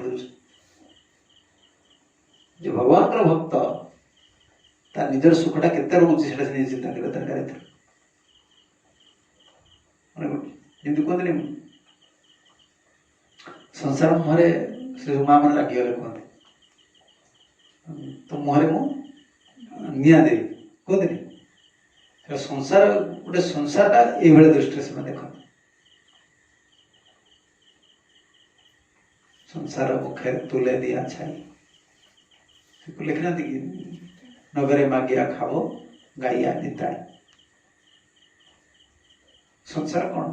दे भगवान भक्त तार निजर सुखटा केते रोचे चिंता कर दरकार जमी कहते संसार मुहरे से माँ मैंने रागिगले कहते तो मुहरे मु निया देवी कहते संसार गोटे संसारटा ये दृष्टि से देख संसार मुखे तुले दिया छाई लिखना कि नगरे मागिया खाओ गाइया निताय संसार कौन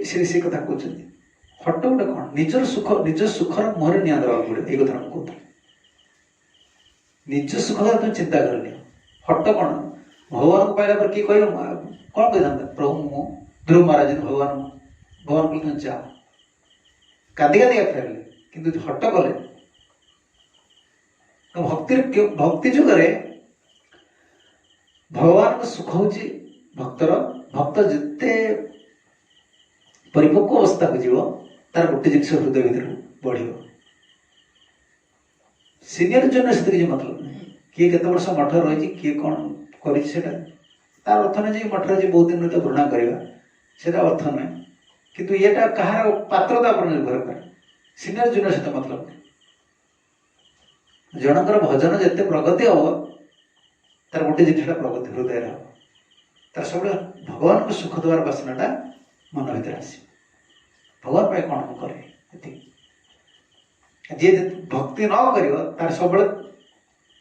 से कथा कहते हट गोटे कौन निजर सुखर मुहर निया देवा पड़े ये कथा कहते निज सुख तुम चिंता कर हट कौन भगवान को पाइला पर किए कह कौन कही था प्रभु मु ध्रुव महाराज भगवान भगवान को तुम जा कांदी कांदी फेरले किंतु हट कले तो भक्ति जुगरे भगवान को सुख हूँ भक्तर भक्त जिते परिपक्व अवस्था को जीव तार गोटे जिन हृदय भर बढ़ सीनियर जन से मतलब किए केत वर्ष मठ रही किए कौन कर तार अर्थ नहीं मठर जी बहुत दिन तो घृणा करवा से अर्थ नुहे किंतु येटा कहार पात्रता पर निर्भर करे सीनियर जूनियर सहित मतलब जनकर भजन जिते प्रगति हम तार गोटे जिनसा प्रगति हृदय हम तार सब भगवान को सुख देवार बासनाटा मन भर आस भगवान पाई कौन करे जी भक्ति न कर सब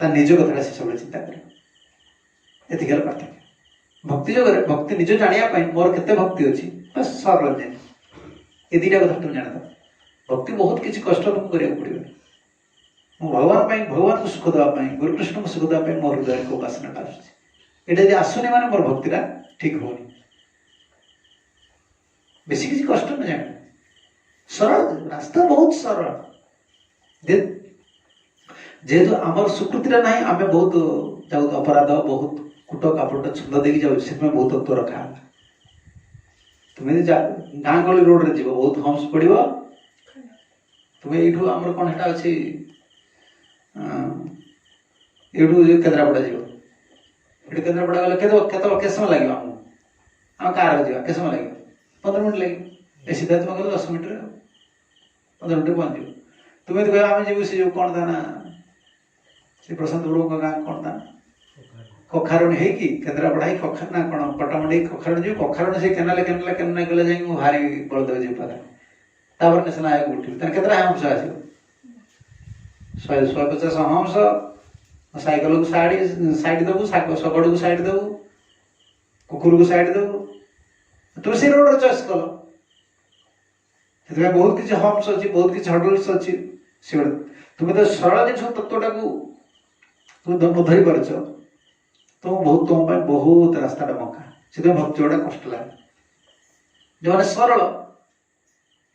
निज कथा से सब चिंता कर पार्थक्य भक्ति जगह भक्ति निज जानापी मोर केते भक्ति अच्छी बस सरल जाए ये दुटा कथा तुम जान भक्ति बहुत किसी कष्ट तुमको करा पड़ो भगवान भगवान को सुख देवाई गुरुकृष्ण को सुख देवाई मो हृदय को उपासनाटा आसुनी आसुनी माने मोर भक्तिटा ठीक होनी बेसी किसी कष्ट न जाए सरल रास्ता बहुत सरल जेहेतु आमर स्वीकृतिटा ना आम बहुत जाऊ अपराध बहुत कुट कापट छंद देखी जाऊँ से बहुत तत्व रखा तुम्हें गाँ गली रोड रे जीव बहुत हम्स पड़ो तुम्हें यू आमर कौन है अच्छी यू केन्द्रापड़ा जीव ये केन्द्रापड़ा गले के समय लगे आम कार जा के समय लगे 15 मिनट लगे सीधा तुम गल 10 मिनट 15 मिनट पहुँच तुम्हें तो कह आम जीव से जो कौन था ना से प्रशांत बड़ो गाँ कौन था कखारण है कि केन्द्रापड़ा ही कखा ना कौन पटामुंडी कखारण जी कखारण से केनाल गले जाए भारी बलदेव जी पाखे तापर नेशनल हाईवे उठी केतरा हंस आस 150 हंस साइकेल को साइड देवु शगड़ को साइड देवु कुकुर को साइड देवु तुम से रोड चॉइस कल से बहुत किसी हम्स अच्छी बहुत किसी हडल्स अच्छी से तुम तो सरल जिन तत्वटा को तुम धरी पार तुम बहुत तुम बहुत रास्ता मौका से भक्ति गुड़ा कष्ट लगे जो मैंने सरल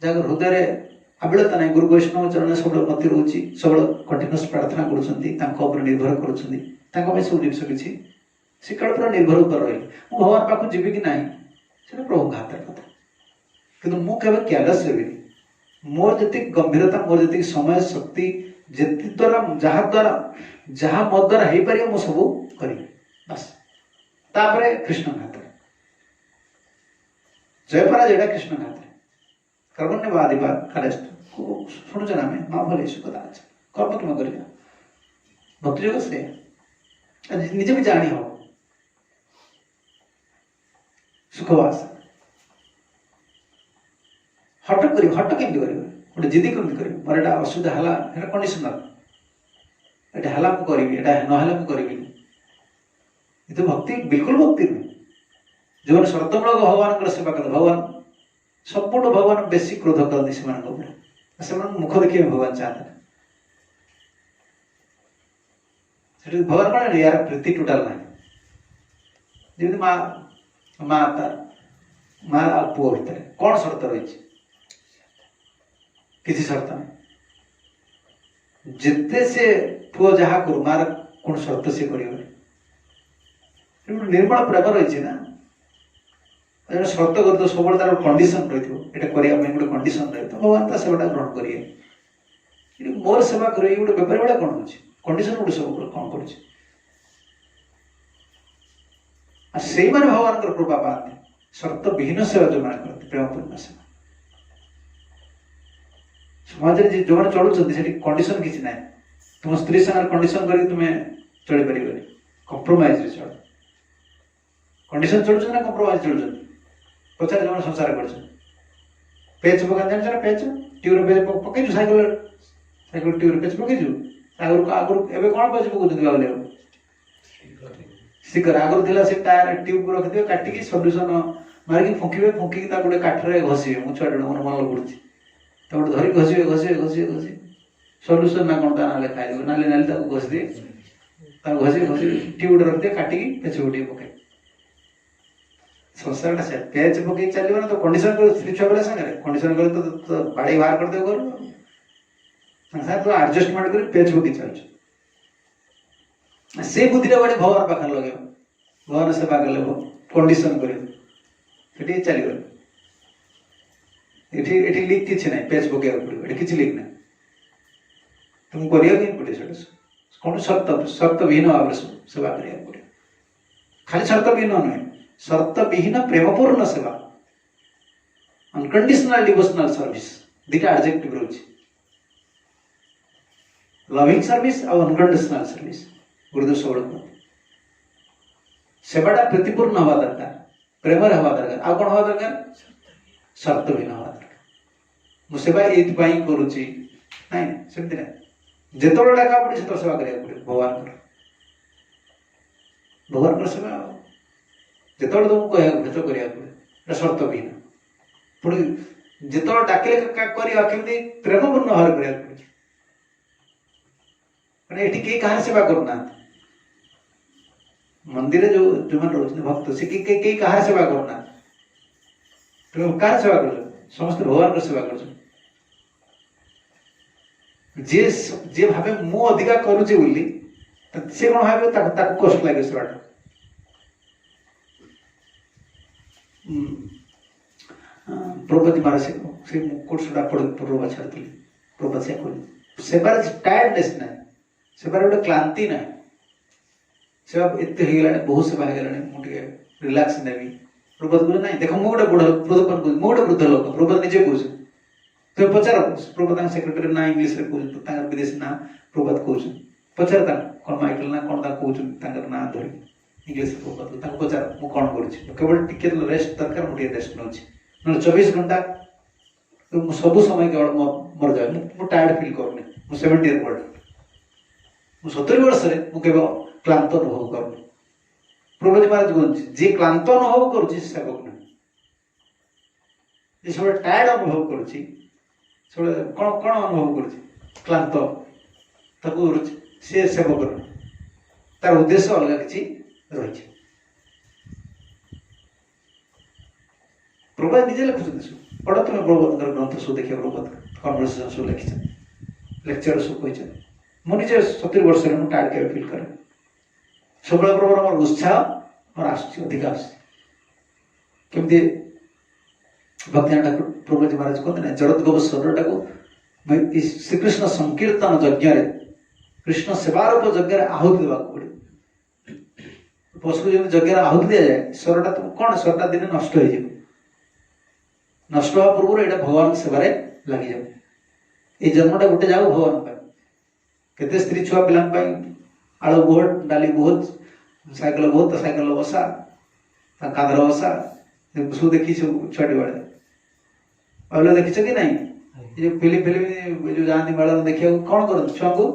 जहाँ हृदय आबिलता ना गुरु वैष्णव चरण सब मत रोचे सब कंटिन्यूस प्रार्थना कर निर्भर कर सब जिन किसी से काल पूरा निर्भर कर रही भगवान पाक जीवी कि ना से प्रभु हाथ कथा कि मुझे केयरलेस रही मोर जी गंभीरता मोर जी समय शक्ति जी द्वारा जहाँ मो द्वारा हो पार मुझे सब करी बस तापर कृष्ण हाथ जयपरा जेटा कृष्ण हाथ कर्मण्यवादिवाद कालेस्ट शुणुच ना आम माँ भले सुखदा अच्छा कर्म तुम कर भक्ति जोग से निजे भी जानी हो सुखवास हट कर हट केमती कर गोटे जिदी कमी कर मोर एटा असुविधा है कंडीशनल एटा है मुझे करी ना मुझे ये तो भक्ति बिल्कुल भक्ति नुहे जो शर्तमूलक भगवान सेवा करते भगवान सब भगवान बेसी क्रोध करते से मुख देखिए भगवान चाहते भगवान कौन यार प्रीति टोटाल ना जमी माँ माँ माँ आ पुओ भितर कौन शर्त रही किसी शर्त नहीं जिते से पुओ जहाँ करू मार कौन शर्त से कर निर्मल प्रेम रही ना शर्त कर तो सब तार कंडीशन रही गोटे कंडीशन रही भगवान ता सेवाटा ग्रहण करेंगे मोर सेवा करेंगे गोटे बेपारी भाया कौन हो कंडीशन गोटे सब कौन कर भगवान कृपा पाते शर्त विहीन सेवा जो मैंने करते प्रेमपूर्ण सेवा समाज में जो मैंने चलुँच कंडीशन किसी ना तुम स्त्री सागर कंडीशन कर तुम्हें चल पार कंप्रोमाइज चल कंडीशन चलुच ना कंप्रोमाइज चलुच पचार जो संसार कर पेच पका जान पेच ट्यूर पेच पकईचु साइकेल साइकेल ट्यूर पेच पकईचु आगुरी आगुरी एवं कौन पेच पकाउछन्ति बाबुले स्टिकर आगुरी थिला से टायर ट्यूब को रखिदियो काटिकी सल्यूशन मारिकी फुंकिबे फुंकिकी ता गोटे काठरे घसीबे मु छुआटे मन मन पड़ुछि तो गोटे धरी घसीबे घसीबे घसीबे घसी सल्यूशन ना कोन ता ना लिखा है नाली नाली ताको घसी दे ता घसी घसी ट्यूब रखिदियो काटिकी पेच गोटे पकाई संसार से पेच पकई चलो ना तो कंडीशन कर स्त्री छुआ बेला संगे कंडीशन कर तो बाड़ी बाहर कर दे कर संसार तो एडजस्टमेंट कर पेच पकई चल से बुद्धि बड़े भगवान पाखे लगे भगवान सेवा कले कंडीशन कर चली गल ये लिख किसी ना पेच पकड़ पड़ो ये किसी लिख ना तुम करें पड़े कौन शर्त शर्त विहीन भाव सेवा करा पड़े खाली शर्त विहीन नुहे शर्त विहीन प्रेमपूर्ण सेवा अनकंडीशनल डिवोशनल सर्विस दुटा एडजेक्टिव रही लविंग सर्विस और अनकंडीशनल सर्विस गुरुदेव सब सेवाटा प्रीतिपूर्ण हवा दरकार प्रेम हवा दरकार आ कौन हवा दरकार शर्त विहीन हवा दरकार मुझे सेवा ये करुच्ची ना सेमती ना जिते डाका पड़े से सेवा करा पड़े भगवान सेवा जिते तुमको कह तो करा पड़े शर्त विहीन पुणी जिते डाकिले करमी प्रेमपूर्ण भाव करा पड़े मैंने ये कहीं कहा सेवा करना मंदिर जो जो मैंने रोचते भक्त से कहीं कहा सेवा करना कहा सेवा कर समस्त भगवान को सेवा कर जे जे भावे मु अधिका करुचे बोली से कौन भावे ताको कष्ट लगे सेवाटा प्रभुपति महाराज से कोर्सटा पूर्व छाड़ी प्रभुपति से कहली सेवार टायर्डनेस ना सेवार गोटे क्लांति ना सेवा एत बहुत सेवा हो गला मुझे रिलैक्स नेबी प्रभुपति कहले ना देख मु गोटे बुढ़ प्रभुपति मु गोटे वृद्ध लोक प्रभुपति निजे कह तुम पचार प्रभुपति सेक्रेटरी ना इंग्लीश कह विदेशी ना प्रभुपति कह पचार कौन माइकल ना कौन कहते ना धर इंग्लीश प्रभुपति पचार मुझे कौन कर टी रेस्ट दरकार मुझे रेस्ट नौ ना 24 घंटा सब समय केवल मर जाए मुझे टायर्ड फिल करनी मुझे 70 इयर ओल्ड मुझे 70 वर्ष मुझे क्लांत अनुभव कर प्रभुपति महाराज कहते जे क्लांत अनुभव कर सेवक ना सब टायर्ड अनुभव करुच्ची सब कौन कौन अनुभव करुच्ची क्लांत ताको सी सेवक तार उद्देश्य अलग किसी रही प्रभुपाद निजे लिखुं पढ़ तुम प्रभुपाद ग्रंथ सब देखिए प्रभुपाद कन्वर्सेशन सब लिखी लेक्चर सब कही मुझे 70 वर्ष टायर्ड के फिल करे सब प्रभु मोर उत्साह मोर अधिक आमती भक्तिनाथ ठाकुर प्रभुजी महाराज कहते ना जड़द गोब शरीर को श्रीकृष्ण संकीर्तन यज्ञ कृष्ण सेवा रूप यज्ञ आहुति देवा पड़े पशु को जब यज्ञ आहुति दि जाए स्वरटा तुम कौन स्वरटा दिन नष्ट हो नष्ट हवा पूर्व यहाँ भगवान सेवार लगी जाओ ये जन्मटा गोटे जाओ भगवान केते स्त्री छुआ पिला आलू बहुत डाली बहुत साइकेल बसा कांदर बसा सब देखी सब छुआटी बेले पहले देखी कि नहीं ये फिल्म जो जाती मेला देखा कौन कर छुआ को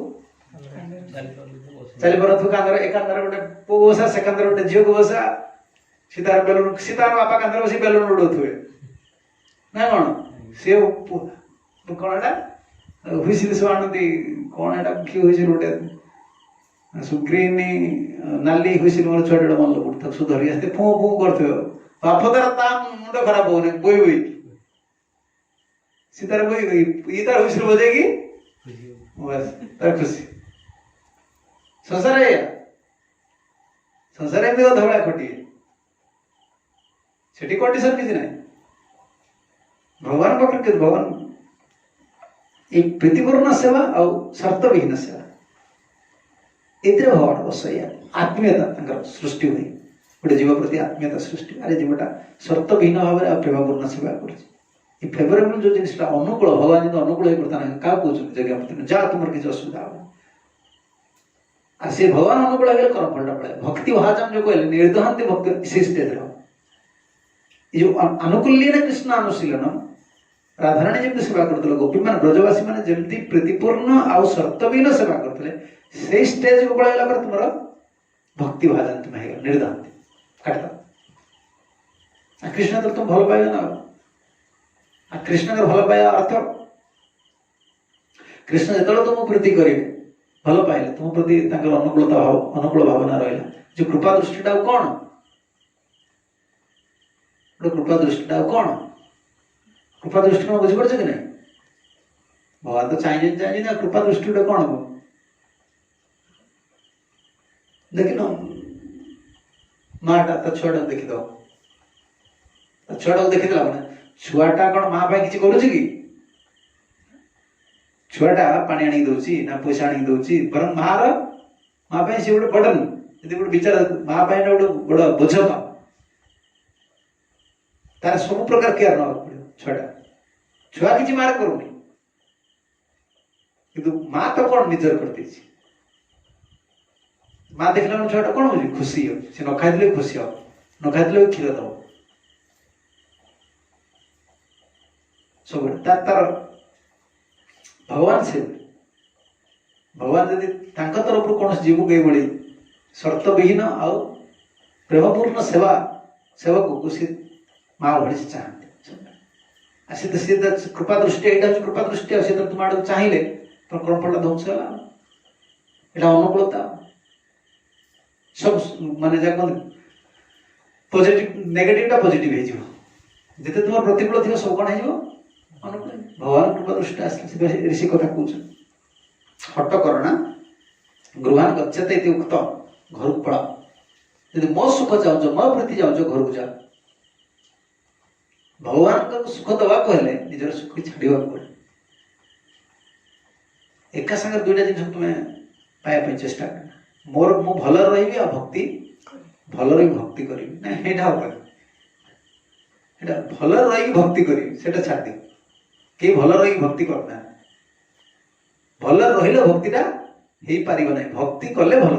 चली पार कांदर ए कांदर गोटे पु बसा से कांदर गोटे झील को बसा सीतार बेलून सीतार बापा कांदर बस बेलून उड़ाऊे ना कौन सी कौन एटा हुईसिल सब आनती कौन एटा कि हुईसिल गोटे ग्रीन नाली हुईसिल मोर छुआटे मन लगे सब धरी आसते फू फू करते बाप तार ता मुंड खराब होने बोई बोई सीतार बोई ये तार हुईसिल बजेगी बस तार खुशी संसार एमती धड़ा खटी से कंडीशन किसी ना भगवान पाखे भगवान ये प्रीतिपूर्ण सेवा और शर्तविहीन सेवा ये भगवान बसैया आत्मीयता सृष्टि हुई गोटे जीव प्रति आत्मीयता सृष्टि अरे जीवटा शर्तविहीन भाव में प्रेमपूर्ण सेवा कर फेवरेबल जो जिनसा अनुकूल भगवान जो अनुकूल होता ना क्या कहते जगह जा तुम किसी असुविधा हो से भगवान अनुकूल गले कर्म फलटा पड़े भक्ति भाजन जो कहले निर्दहंती भक्ति से स्टेज जो अनुकूल्यन कृष्ण अनुशीलनम राधाराणी जमी सेवा करते गोपी मान ब्रजवासी मैंने जमी प्रीतिपूर्ण आउ शर्तविहीन सेवा करते से स्टेज को पड़ेगा तुम भक्ति भाजन तुम निर्दहंती काटता कृष्ण तो तुम भल पाइबा ना कृष्ण भल पाइबा अर्थ कृष्ण जो तुम प्रीति करेंगे भल पाइले तुम प्रति अनुकूलता भाव अनुकूल भावना रहा जो कृपा दृष्टिटा कौन कृपा दृष्टिटा कौन कृपा दृष्टि कौन बुझीपार कि नहीं भगवान तो चाहिए ना कृपा दृष्टि कौन हम देख न माटा तो छुआटा देखीद छुआटा देखीदेला मैंने छुआटा कौन माँ किसी करुच्च कि छुआटा पानी आनी दौची ना पैसा आनी दौची बर माँ माँ सी गोटे बर्डन यदि गोटे विचार माँ गोटे बड़ बोझ काम तार सब प्रकार केयर ना पड़ो छुआटा छुआ किसी मार करूनी कि माँ तो कौन निजर करती माँ देखला छुआटा कौन हो खुशी हो सी न खाई खुशी हो न खाई क्षीर दब सब तार भगवान से भगवान यदि तरफ कौन जीव को ये शर्तविहीन आउ प्रेमपूर्ण सेवा सेवक को सी माँ भाई से चाहते सी कृपा दृष्टि यहाँ कृपा दृष्टि सी तुम आड़ चाहिए तुम कर्म फल ध्वंस है यहाँ अनुकूलता सब माने जा पॉजिटिव नेगेटिव पॉजिटिव जिते तुम प्रतिकूल थी सब कौन हो अनुकूल भगवान कृपा दृष्टि आसले ऋषि कथा कौन हट करना गृहान गच्छते इति उक्त घर को पड़ा यदि मो सुख चाहूच मो प्रीति चाहूच घर को जा भगवान को सुख दवा कहले निजर सुख छाड़ा पड़े एका संगे दुईटा जिन तुम्हें पाइबा चेष्टा करना मोर मु भल रही भक्ति भल रही भक्ति करी ना यहाँ भल रही भक्ति करी छाड़ दी कई भल रही भक्ति करना भल रही भक्तिटा हो पार ना भक्ति कले भल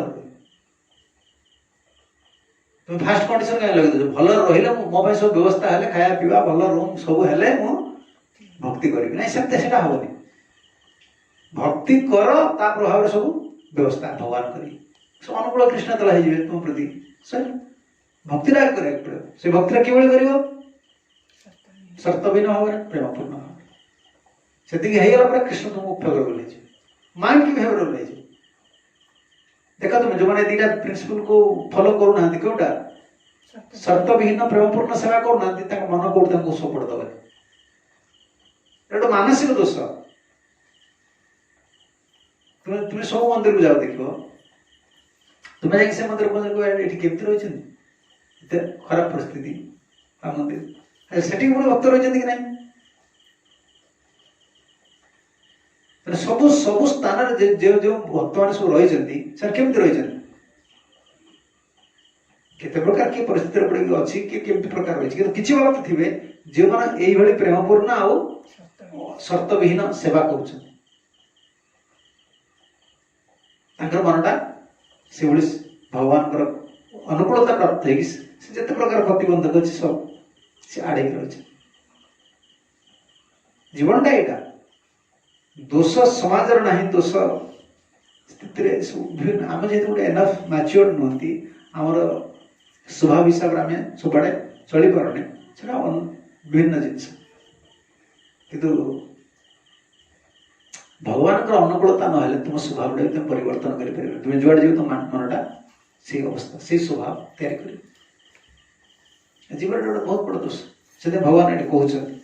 तुम फास्ट कंडीशन क्या लगे भल रही मो सब व्यवस्था है खाया पीवा भल रूम सब है भक्ति करी ना सेमती से हेनी भक्ति कर ता प्रभाव सब व्यवस्था भगवान करी सब अनुकूल कृष्ण तला हो तुम प्रति सर भक्ति कर से भक्ति किभली कर शर्तहीन भाव में प्रेमपूर्ण भाव से होगा कृष्ण तुमको फेवर ओल्लैज माइंड की फेवर ओल्लैज देखा तुम जो मैंने दीटा प्रिंसिपल को फॉलो करूना कौटा शर्तहीन प्रेमपूर्ण सेवा करूना मन कौट सपोर्ट दबे गोटे मानसिक दोष तुम्हें सब मंदिर को जाओ देख तुम्हें जाकि से मंदिर ये केमती रही खराब परिस्थिति मंदिर से भक्त रही कि ना सब सब स्थान जो जो भक्त मैंने सब रही केमती रही केते प्रकार किए परिस्थिति पड़ी अच्छी किए केमती प्रकार रही किसी भक्त थे जो मैंने यही प्रेमपूर्ण आउ शर्तहीन सेवा कर मनटा से भगवान अनुकूलता प्राप्त है जिते प्रकार प्रतिबंधक अच्छे सब से आड़े रही जीवनटा यहाँ दोष समाज ना दोष स्थिति आम जेहतु गोटे एनफ मैच्योर नुहति आमर स्वभाव हिसाब से आम सब आड़े चली पारे से भिन्न जिनस किंतु भगवान अनुकूलता ना तुम स्वभाव तुम परिवर्तन कर तुम जुआड़े जो तुम मनटा से अवस्था से स्वभाव तैयारी कर जीवन गोटे बहुत बड़ दोष से भगवान ये कहते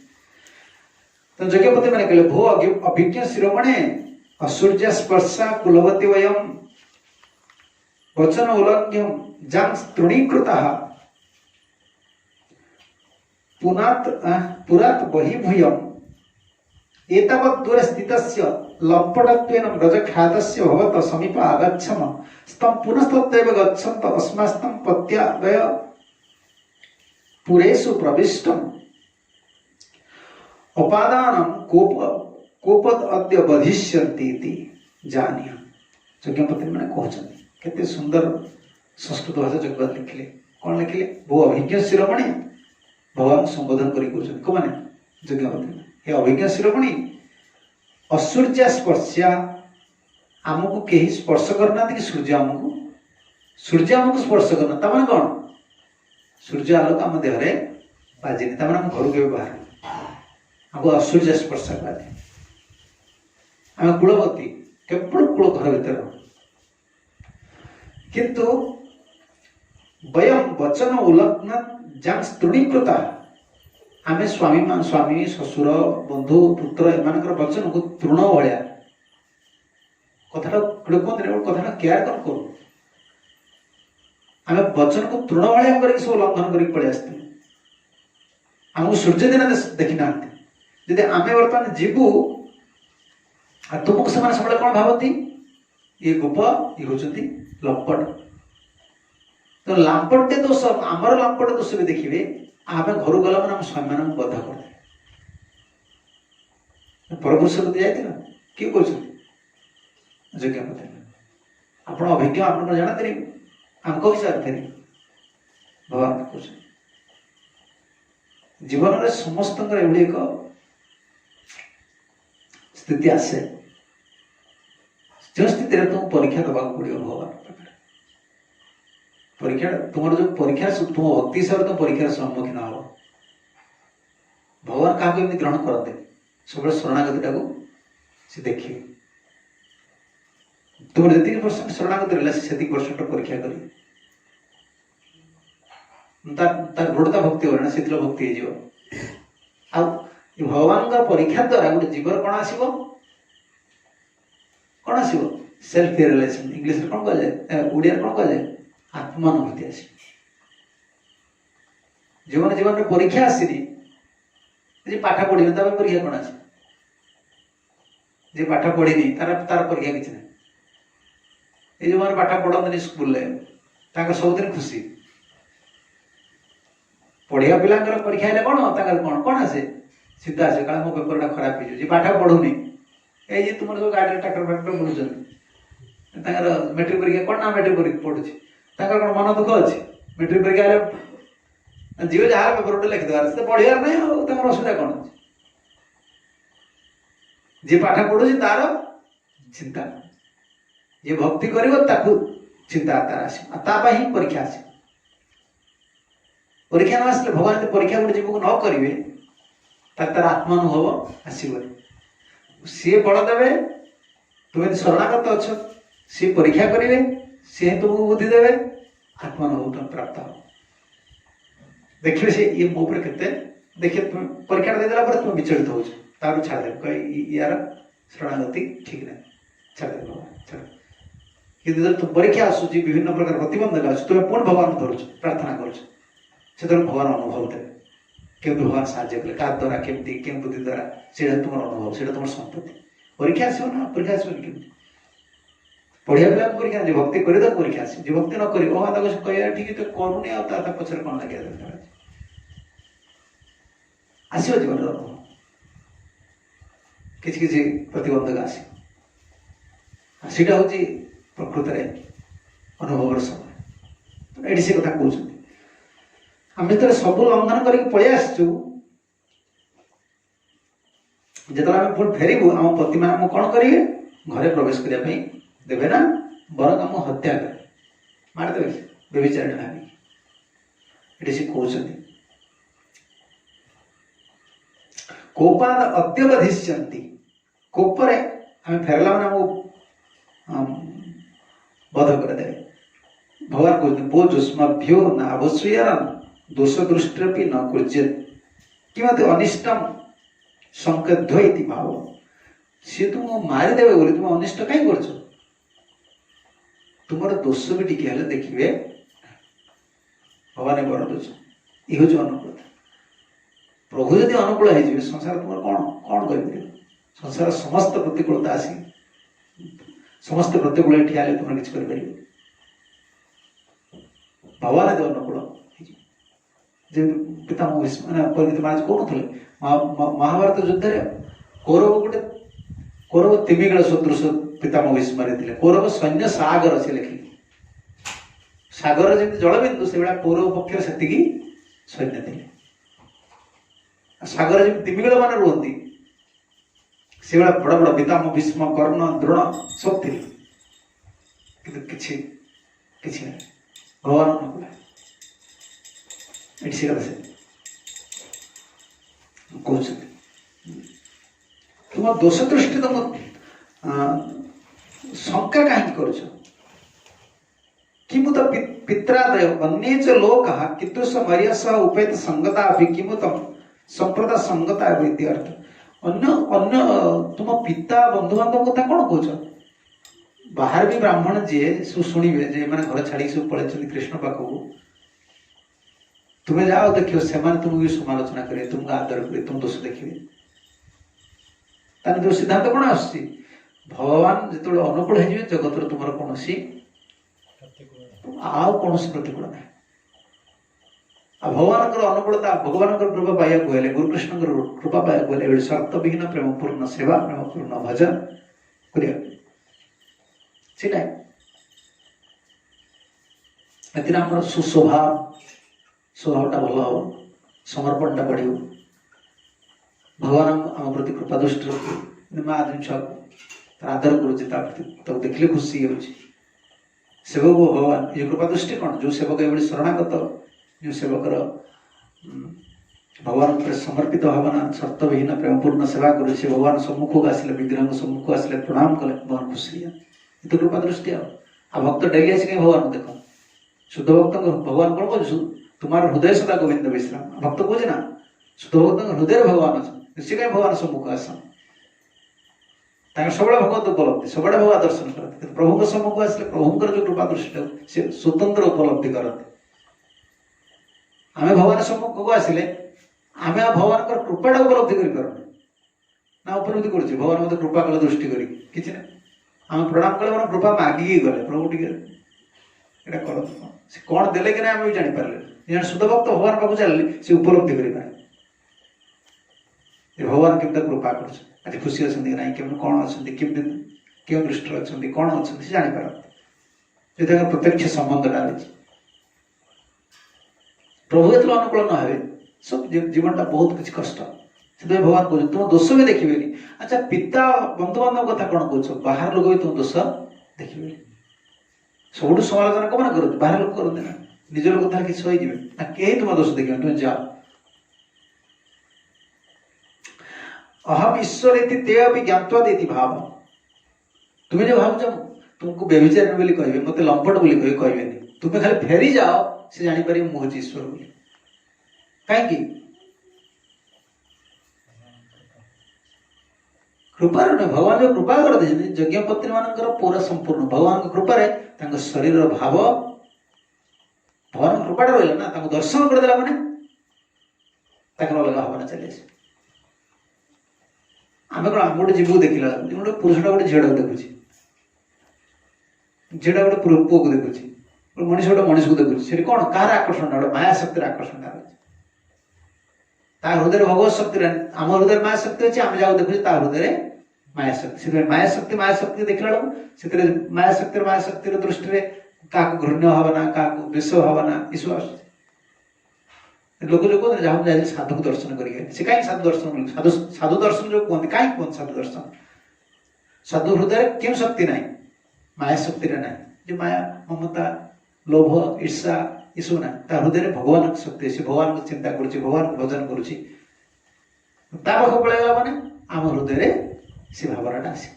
तो यज्ञपति मैंने कहले भो अभिज्ञ शिरोमणे असूर्य स्पर्शा कुलवती वयम वचन उल्लंघ्यम जां तृणीकृता पुरात बहिभूयम एतावत् दूरे स्थितस्य लम्पटत्वेन व्रजख्यातस्य भवत समीप आगच्छम स्तं पुनस्तत्तैव गच्छन्त अस्मास्तं पत्यादय पुरेषु प्रविष्टम अपादानं कोपद अद्य बधिष्यन्ति इति जानीय यज्ञपति मैंने कहते केते सुंदर संस्कृत भाषा जगत लिखिले कौन लिखिले वो अभिज्ञ शिरोमणि भगवान संबोधन करी कहते को माने यज्ञपति ये अभिज्ञ शिरोमणि असूर्य स्पर्शा आमको कहीं स्पर्श करना कि सूर्य आमको स्पर्श करना तमाने कौन सूर्य आलोक आम देहरे बाजिनी तमाने हम घर के बाहर हमको असूर्य स्पर्श बाजे आम कूलवती केवल कूल घर भीतर किंतु वयम वचन उल्लंघन जां तृणीकृता आमे स्वामी ससुर बंधु पुत्र एम वचन को तृण भाया कथा कहते कथा केयर करूँ आम वचन को तृण भाया कर सब लंघन कर पलि आसते आमको सूर्य दिन देखी ना जदि आम बर्तमान जीवु तुमको से सब कौन भावती ये गोप ये होती लंपट तो लांपटे दोष आमर लांपट दोष भी देखिए आम घर गला मैंने स्वामी मान बध कर परपुरुष जाइए किए कह यज्ञपति आप अभिज्ञ आप जानते आम हिसाब थे भगवान कह जीवन में समस्त एक स्थिति आसे जो स्थिति तुम परीक्षा दबा पड़ो भगवान परीक्षा तुम जो परीक्षा तुम भक्ति हिसाब से तुम परीक्षार सम्मुखीन हम भगवान क्या एमती ग्रहण करते सब शरणागति से देखिए तुम जी परसेंट शरणागति रहा से परसेंट परीक्षा कर दृढ़ता भक्ति हो से भक्ति हो भगवान का परीक्षा द्वारा गोटे जीवन कौन आसो कौन आसो सेल्फ रियलाइजेशन इंग्लिश कौन कह जाए ओडिया कौन कह जाए आत्मानुभूति आस जो मैंने जीवन में परीक्षा आसनी पाठ पढ़ी परीक्षा कौन आस पाठ पढ़ी तार परीक्षा किसी ना ये जो मैंने पाठ पढ़ते स्कूल सबुदिन खुशी पढ़िया पिला परीक्षा है कौन कौन कौन आसे सीधा आसे कल मो पेपरटा खराब हो पाठ पढ़ुनी ये तुम सब गाड़ी ट्राक्टर फाक्टर बुलूँ मेट्रिक परीक्षा कौन ना मेट्रिक परीक्षा पढ़ुची कौन मन दुख अच्छे मेट्रिक परीक्षा जीव जहाँ पेपर गोटे लिखिदेवार से पढ़ार ना असुविधा कौन अच्छे जी पाठ पढ़ुची तार चिंता ये भक्ति कर चिंता तार आस ही परीक्षा आस परीक्षा न आसले भगवान परीक्षा गोटे जीव न करेंगे ତାର ଆତ୍ମାनुभବ ଆସିବନି। ସିଏ ବଳ ଦେବେ, ତୁମେ ଯଦି ଶରଣାଗତ ଅଛ ସିଏ ପରୀକ୍ଷା କରିବେ, ସିଏ ତୁମକୁ ବୁଦ୍ଧି ଦେବେ, ଆତ୍ମାनुभବ ତୁମେ ପ୍ରାପ୍ତ ହବ। ଦେଖିବେ ସେ ଇଏ ମୋ ଉପରେ କେତେ, ଦେଖେ ତୁମେ ପରୀକ୍ଷା ଦେଇଦେଲା ପରେ ତୁମେ ବିଚଳିତ ହଉଛ, ତାପରେ ଛାଡ଼ିଦେବେ, କହେ ୟାର ଶରଣାଗତି ଠିକ ନାହିଁ, ଛାଡ଼ିଦେବେ ଭଗବାନ ଛାଡ଼। କିନ୍ତୁ ଯେତେବେଳେ ତୁମ ପରୀକ୍ଷା ଆସୁଛି, ବିଭିନ୍ନ ପ୍ରକାର ପ୍ରତିବନ୍ଧକ ଆସୁଛି, ତୁମେ ପୁଣି ଭଗବାନ ଧରୁଛ, ପ୍ରାର୍ଥନା କରୁଛ, ସେତେବେଳେ ଭଗବାନ ଅନୁଭବ ଦେବେ, କେମିତି ଭଗବାନ ସାହାଯ୍ୟ କଲେ, କାହା ଦ୍ୱାରା କେମିତି, କେଉଁ ବୁଦ୍ଧି ଦ୍ୱାରା, ସେଇଟା ତୁମର ଅନୁଭବ, ସେଇଟା ତୁମର ସମ୍ପତ୍ତି। ପରୀକ୍ଷା ଆସିବ ନା, ପରୀକ୍ଷା ଆସିବନି କେମିତି? ପଢିବା ପିଲାକୁ ପରୀକ୍ଷା ଆସିବ, ଭକ୍ତି କରି ତାକୁ ପରୀକ୍ଷା ଆସିବ। ଯେ ଭକ୍ତି ନ କରିବ ତାକୁ କହିବା ଠିକ ତ କରୁନି, ଆଉ ତା ପଛରେ କଣ ଲାଗିବା ଦରକାର ଅଛି? ଆସିବ ଜୀବନର ଅନୁଭବ, କିଛି କିଛି ପ୍ରତିବନ୍ଧକ ଆସିବ। ସେଇଟା ହଉଛି ପ୍ରକୃତରେ ଅନୁଭବର ସମୟ। ଏଠି ସେ କଥା କହୁଛନ୍ତି। ଆମେ ଯେତେବେଳେ ସବୁ ଲଙ୍ଘନ କରିକି ପଳେଇ ଆସିଛୁ, ଯେତେବେଳେ ଆମେ ପୁଣି ଫେରିବୁ, ଆମ ପତିମାନେ ଆମକୁ କଣ କରିବେ? ଘରେ ପ୍ରବେଶ କରିବା ପାଇଁ ଦେବେ ନା, ବରଂ ଆମକୁ ହତ୍ୟା କରିବେ, ମାରିଦେବେ, ବ୍ୟଭିଚାରିଣୀ ଭାବିକି। ଏଠି ସେ କହୁଛନ୍ତି କୋପାଦ ଅଦ୍ୟବଧିଷ୍ୟନ୍ତି, କୋପରେ ଆମେ ଫେରିଲା ମାନେ ଆମକୁ ବଧ କରିଦେବେ। ଭଗବାନ କହୁଛନ୍ତି ବୋ ଯୁଷ୍ମଭ୍ୟୋ ନ ଅବଶ୍ରୟର ଦୋଷ ଦୃଷ୍ଟିରପି ନ କୁର୍ଜିତ କିମତି ଅନିଷ୍ଟମ ସଂକେଦ୍ଧ ଇତି ଭାବ। ସିଏ ତୁମକୁ ମାରିଦେବେ ବୋଲି ତୁମେ ଅନିଷ୍ଟ କାହିଁ କରୁଛ? ତୁମର ଦୋଷ ବି ଟିକେ ହେଲେ ଦେଖିବେ। ଭଗବାନ ବର ଦୋଷ, ଇଏ ହଉଛି ଅନୁକୂଳତା। ପ୍ରଭୁ ଯଦି ଅନୁକୂଳ ହେଇଯିବେ, ସଂସାର ତୁମର କଣ କଣ କରିପାରିବ? ସଂସାର ସମସ୍ତ ପ୍ରତିକୂଳତା ଆସି ସମସ୍ତେ ପ୍ରତିକୂଳ ଠିଆ ହେଲେ ତୁମର କିଛି କରିପାରିବ? ଭଗବାନ ଯଦି ଅନୁକୂଳ ହେଇଯିବେ, ଯେମିତି ପିତାମହ ଭୀଷ୍ମ ପରିଚିତ ମହାରାଜ କହୁନଥିଲେ ମହାଭାରତ ଯୁଦ୍ଧରେ କୌରବ ତିମିଗଳ ସଦୃଶ ପିତାମହ ଭୀଷ୍ମରେ ଥିଲେ। କୌରବ ସୈନ୍ୟ ସାଗର ସେ ଲେଖିଲେ, ସାଗର ଯେମିତି ଜଳବିନ୍ଦୁ, ସେଇଭଳିଆ କୌରବ ପକ୍ଷରେ ସେତିକି ସୈନ୍ୟ ଥିଲେ। ସାଗର ଯେମିତି ତିମିଗଳ ମାନେ ରୁହନ୍ତି, ସେଇଭଳିଆ ବଡ ବଡ ପିତାମହ ଭୀଷ୍ମ, କର୍ଣ୍ଣ, ଦ୍ରୋଣ ସବୁ ଥିଲେ। କିନ୍ତୁ କିଛି ନାହିଁ, ଭଗବାନ ଅନୁକୂଳ। ଏଠି ସେ କଥା ସେ କହୁଛନ୍ତି ତୁମ ଦୋଷ ଦୃଷ୍ଟି ତମ ଶଙ୍କା କାହିଁକି କରୁଛ? କିମୁତ ପିତ୍ରାଦୟ ଅନ୍ୟେ ଚ ଲୋକଃ କିଦୃଶ ମର୍ୟସ ଉପେତ ସଙ୍ଗତା ଅପି କିମୁତମ ସମ୍ପ୍ରଦା ସଙ୍ଗତା ଇତ୍ୟର୍ଥ। ଅନ୍ୟ ତୁମ ପିତା ବନ୍ଧୁବାନ୍ଧବ କଥା କଣ କହୁଛ? ବାହାରେ ବି ବ୍ରାହ୍ମଣ ଯିଏ ଶୁଣିବେ ଯେ ଏମାନେ ଘର ଛାଡିକି ସବୁ ପଳେଇଛନ୍ତି କୃଷ୍ଣ ପାଖକୁ, ତୁମେ ଯାଅ ଦେଖିବ, ସେମାନେ ତୁମକୁ ସମାଲୋଚନା କରିବେ, ତୁମକୁ ଆଦର କରିବେ, ତୁମ ଦୋଷ ଦେଖିବେ। ତାହେଲେ ଯୋଉ ସିଦ୍ଧାନ୍ତ କଣ ଆସୁଛି? ଭଗବାନ ଯେତେବେଳେ ଅନୁକୂଳ ହେଇଯିବେ, ଜଗତର ତୁମର କୌଣସି ଆଉ କୌଣସି ପ୍ରତିକୂଳ ନାହିଁ। ଆଉ ଭଗବାନଙ୍କର ଅନୁକୂଳତା, ଭଗବାନଙ୍କର କୃପା ପାଇବାକୁ ହେଲେ, ଗୁରୁକୃଷ୍ଣଙ୍କର କୃପା ପାଇବାକୁ ହେଲେ ଏଭଳି ସ୍ୱାର୍ଥବିହୀନ ପ୍ରେମପୂର୍ଣ୍ଣ ସେବା, ପ୍ରେମପୂର୍ଣ୍ଣ ଭଜନ କରିବାକୁ, ସେଇଟା ଏଥିରେ ଆମର ସ୍ୱଭାବଟା ଭଲ ହବ, ସମର୍ପଣଟା ବଢିବ, ଭଗବାନ ଆମ ପ୍ରତି କୃପା ଦୃଷ୍ଟି ରଖିବେ। ମା ଜିନିଷକୁ ତାର ଆଦର କରୁଛି, ତା ପ୍ରତି ତାକୁ ଦେଖିଲେ ଖୁସି ହେଉଛି। ସେବକ ଭଗବାନ ଏ କୃପା ଦୃଷ୍ଟି କଣ? ଯୋଉ ସେବକ ଏଭଳି ଶରଣାଗତ, ଯୋଉ ସେବକର ଭଗବାନ ଉପରେ ସମର୍ପିତ ଭାବନା, ସର୍ତ୍ତବିହୀନ ପ୍ରେମପୂର୍ଣ୍ଣ ସେବା କରୁଛି, ସେ ଭଗବାନ ସମ୍ମୁଖକୁ ଆସିଲେ, ବିଗ୍ରହଙ୍କ ସମ୍ମୁଖକୁ ଆସିଲେ ପ୍ରଣାମ କଲେ, ଭଗବାନ ଖୁସି ହେଇଯାନ୍ତି। ଏ ତ କୃପା ଦୃଷ୍ଟି। ଆଉ ଭକ୍ତ ଡେଲି ଆସି କାହିଁ ଭଗବାନ ଦେଖ? ଶୁଦ୍ଧ ଭକ୍ତଙ୍କ ଭଗବାନ କଣ କହୁଛୁ? ତୁମାର ହୃଦୟ ସଦା ଗୋବିନ୍ଦ ବିଶ୍ରାମ। ଭକ୍ତ କହୁଛି ନା, ଶୁଦ୍ଧ ଭକ୍ତଙ୍କ ହୃଦୟରେ ଭଗବାନ ଅଛନ୍ତି, ସେ କାହିଁ ଭଗବାନ ସମ୍ମୁଖ ଆସ? ତାଙ୍କ ସବୁବେଳେ ଭଗବତ ଉପଲବ୍ଧି, ସବୁବେଳେ ଭଗବାନ ଦର୍ଶନ କରନ୍ତି। କିନ୍ତୁ ପ୍ରଭୁଙ୍କ ସମ୍ମୁଖକୁ ଆସିଲେ ପ୍ରଭୁଙ୍କର ଯୋଉ କୃପା ଦୃଷ୍ଟି ସେ ସ୍ୱତନ୍ତ୍ର ଉପଲବ୍ଧି କରନ୍ତି। ଆମେ ଭଗବାନ ସମ୍ମୁଖକୁ ଆସିଲେ ଆମେ ଆଉ ଭଗବାନଙ୍କର କୃପାଟା ଉପଲବ୍ଧି କରିପାରୁନି ନା ଉପଲବ୍ଧି କରୁଛି? ଭଗବାନ ମତେ କୃପା କଲେ ଦୃଷ୍ଟି କରିକି କିଛି ନାହିଁ। ଆମେ ପ୍ରଣାମ କଲେ ମାନେ କୃପା ମାଗିକି ଗଲେ, ପ୍ରଭୁ ଟିକେ ଏଇଟା କରନ୍ତୁ, ସେ କଣ ଦେଲେ କି ନାହିଁ ଆମେ ବି ଜାଣିପାରିଲେ। ଜଣେ ଶୁଦ୍ଧ ଭକ୍ତ ଭଗବାନ ପାଖକୁ ଚାଲିଲେ ସେ ଉପଲବ୍ଧି କରିପାରେ ଭଗବାନ କେମିତି କୃପା କରୁଛନ୍ତି, ଆଜି ଖୁସି ଅଛନ୍ତି କି ନାହିଁ, କେମିତି କଣ ଅଛନ୍ତି, କେମିତି କେଉଁ ଦୃଷ୍ଟିରେ ଅଛନ୍ତି, କଣ ଅଛନ୍ତି, ସେ ଜାଣିପାରନ୍ତି। ଯଦି ତାଙ୍କର ପ୍ରତ୍ୟକ୍ଷ ସମ୍ବନ୍ଧଟା ଅଛି। ପ୍ରଭୁ ଯେତେବେଳେ ଅନୁକୂଳ ନ ହେବେ, ସବୁ ଜୀବନଟା ବହୁତ କିଛି କଷ୍ଟ। ସେଥିପାଇଁ ଭଗବାନ କହୁଛନ୍ତି ତୁମ ଦୋଷ ବି ଦେଖିବେନି। ଆଚ୍ଛା, ପିତା ବନ୍ଧୁବାନ୍ଧବ କଥା କଣ କହୁଛ? ବାହାର ଲୋକ ବି ତୁମ ଦୋଷ ଦେଖିବେନି। ସବୁଠୁ ସମାଲୋଚନା କଣ କରନ୍ତି? ବାହାର ଲୋକ କରନ୍ତି ନା, ନିଜ ଲୋକ ତାହେଲେ କିଛି ସହିଯିବେ ନା, କେହି ତୁମ ଦୋଷ ଦେଖିବେନି, ତୁମେ ଯାଅ। अहम ईश्वर इति ते अपि ज्ञात्वा देति भाव। तुम्हें जो भाव तुमको व्यभिचारिणी बोली कहबे, मते लंपट बोली कहबेनी, तुम्हें खाली फेरी जाओ से जानी पारे मु होची ईश्वर बोली। काहेकि कृपा भगवान जो कृपा कर दे यज्ञ पत्नी मानकर पूरा संपूर्ण भगवान कृपा रे शरीर भाव भगवान कृपा रहा ना दर्शन करदेला माने अलग भावना चले आम कौन आम गोटे जीव देखला गोटे पुरुषटा गोटे झील को देखुची झील गोटे पुओ को देखुची मनीष गोटे मनीष को देखुची से कौन कहार आकर्षण गोटे माया शक्ति आकर्षण हृदय भगवत शक्ति आम हृदय माया शक्ति अच्छी आम जहाँ देखुचे हृदय माया शक्ति से माया शक्ति देखला से माया शक्ति दृष्टि क्या घृण्य भावना क्या विष भावना यू आस लोक जो कहते जहाँ जाए साधु को दर्शन करेंगे से कहीं साधु दर्शन साधु साधु दर्शन जो कहते कहीं कहते साधु दर्शन साधु हृदय क्यों शक्ति ना माया शक्ति ना जो माया ममता लोभ ईर्षा यू ना हृदय भगवान शक्ति से भगवान को चिंता करुच्ची भगवान को भजन करुच्ची पाख पलैगला माने आम हृदय से भावना आसे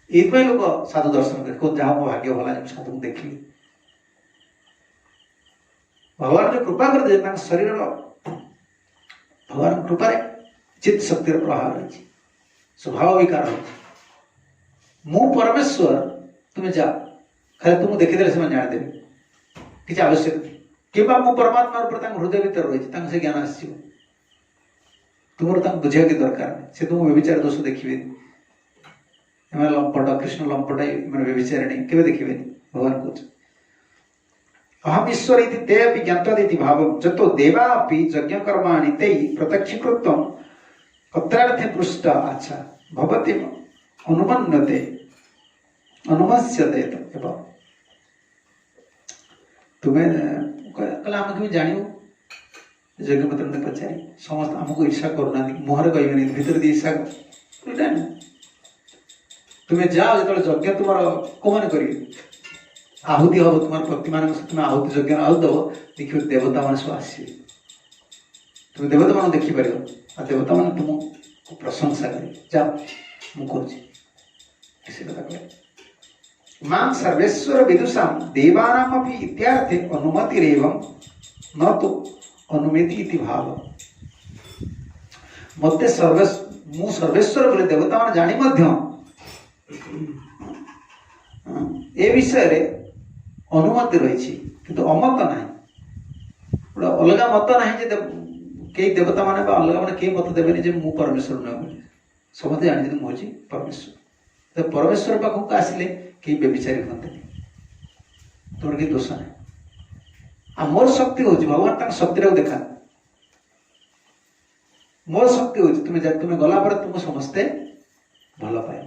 ये लोग साधु दर्शन कर जहाँ मो भाग्य भला साधु को देखली भगवान जो कृपा कर दे शरीर भगवान कृपा चित्त शक्ति प्रभाव रही स्वभाव विकार मु परमेश्वर तुम्हें जा खाली तुमको देखीदे से जाणीदेवी किसी आवश्यक नहीं कि मु परमात्मा हृदय भीतर रही से ज्ञान आस तुम बुझा कि दरकार नहीं से तुम व्यभिचार दोष देखिए लंपट कृष्ण लंपट व्यभिचारिणी केवे देखिए भगवान कह अहम ईश्वर इति ते अपि ज्ञात्वा देति भावं जतो देवा अपि यज्ञ कर्माणि ते प्रत्यक्षीकृतं अत्रार्थे पृष्ठ अच्छा भवति अनुमन्यते अनुमस्यते एवं तुम्हें कला आम कभी जानियो यज्ञ पत्र ने पचारि समस्त आमको ईर्षा करना मुहर कहबेनि भीतर दी ईर्षा तुम्हें जाओ जो यज्ञ तुम कौन करेंगे आहुति हम तुम भक्ति मान तुम आहुति यज्ञ आहुति दब देखिए देवता मान सब आस तुम देवता मान देखिपर आ देवता मान तुमको प्रशंसा करें जाओ मुझे मां सर्वेश्वर विदुषा देवानामपि इत्यार्थे अनुमतिरेवं न तो अनुमति इति भाव मते सर्वेश्वर बोले देवता मान जानी मध्य ए विषय रे अनुमति रही किंतु अमत ना गोटे अलग मत ना कई देवता माने अलग मैंने कई मत देवे मु परमेश्वर नुह समझे जानी मुझे परमेश्वर तो परमेश्वर पाखक आसिले कई व्यभिचारी हमें तुम कहीं दोष ना आ मोर शक्ति हूँ भगवान शक्ति देखा मोर शक्ति हूँ तुम्हें गला पर तुम समस्ते भल पाए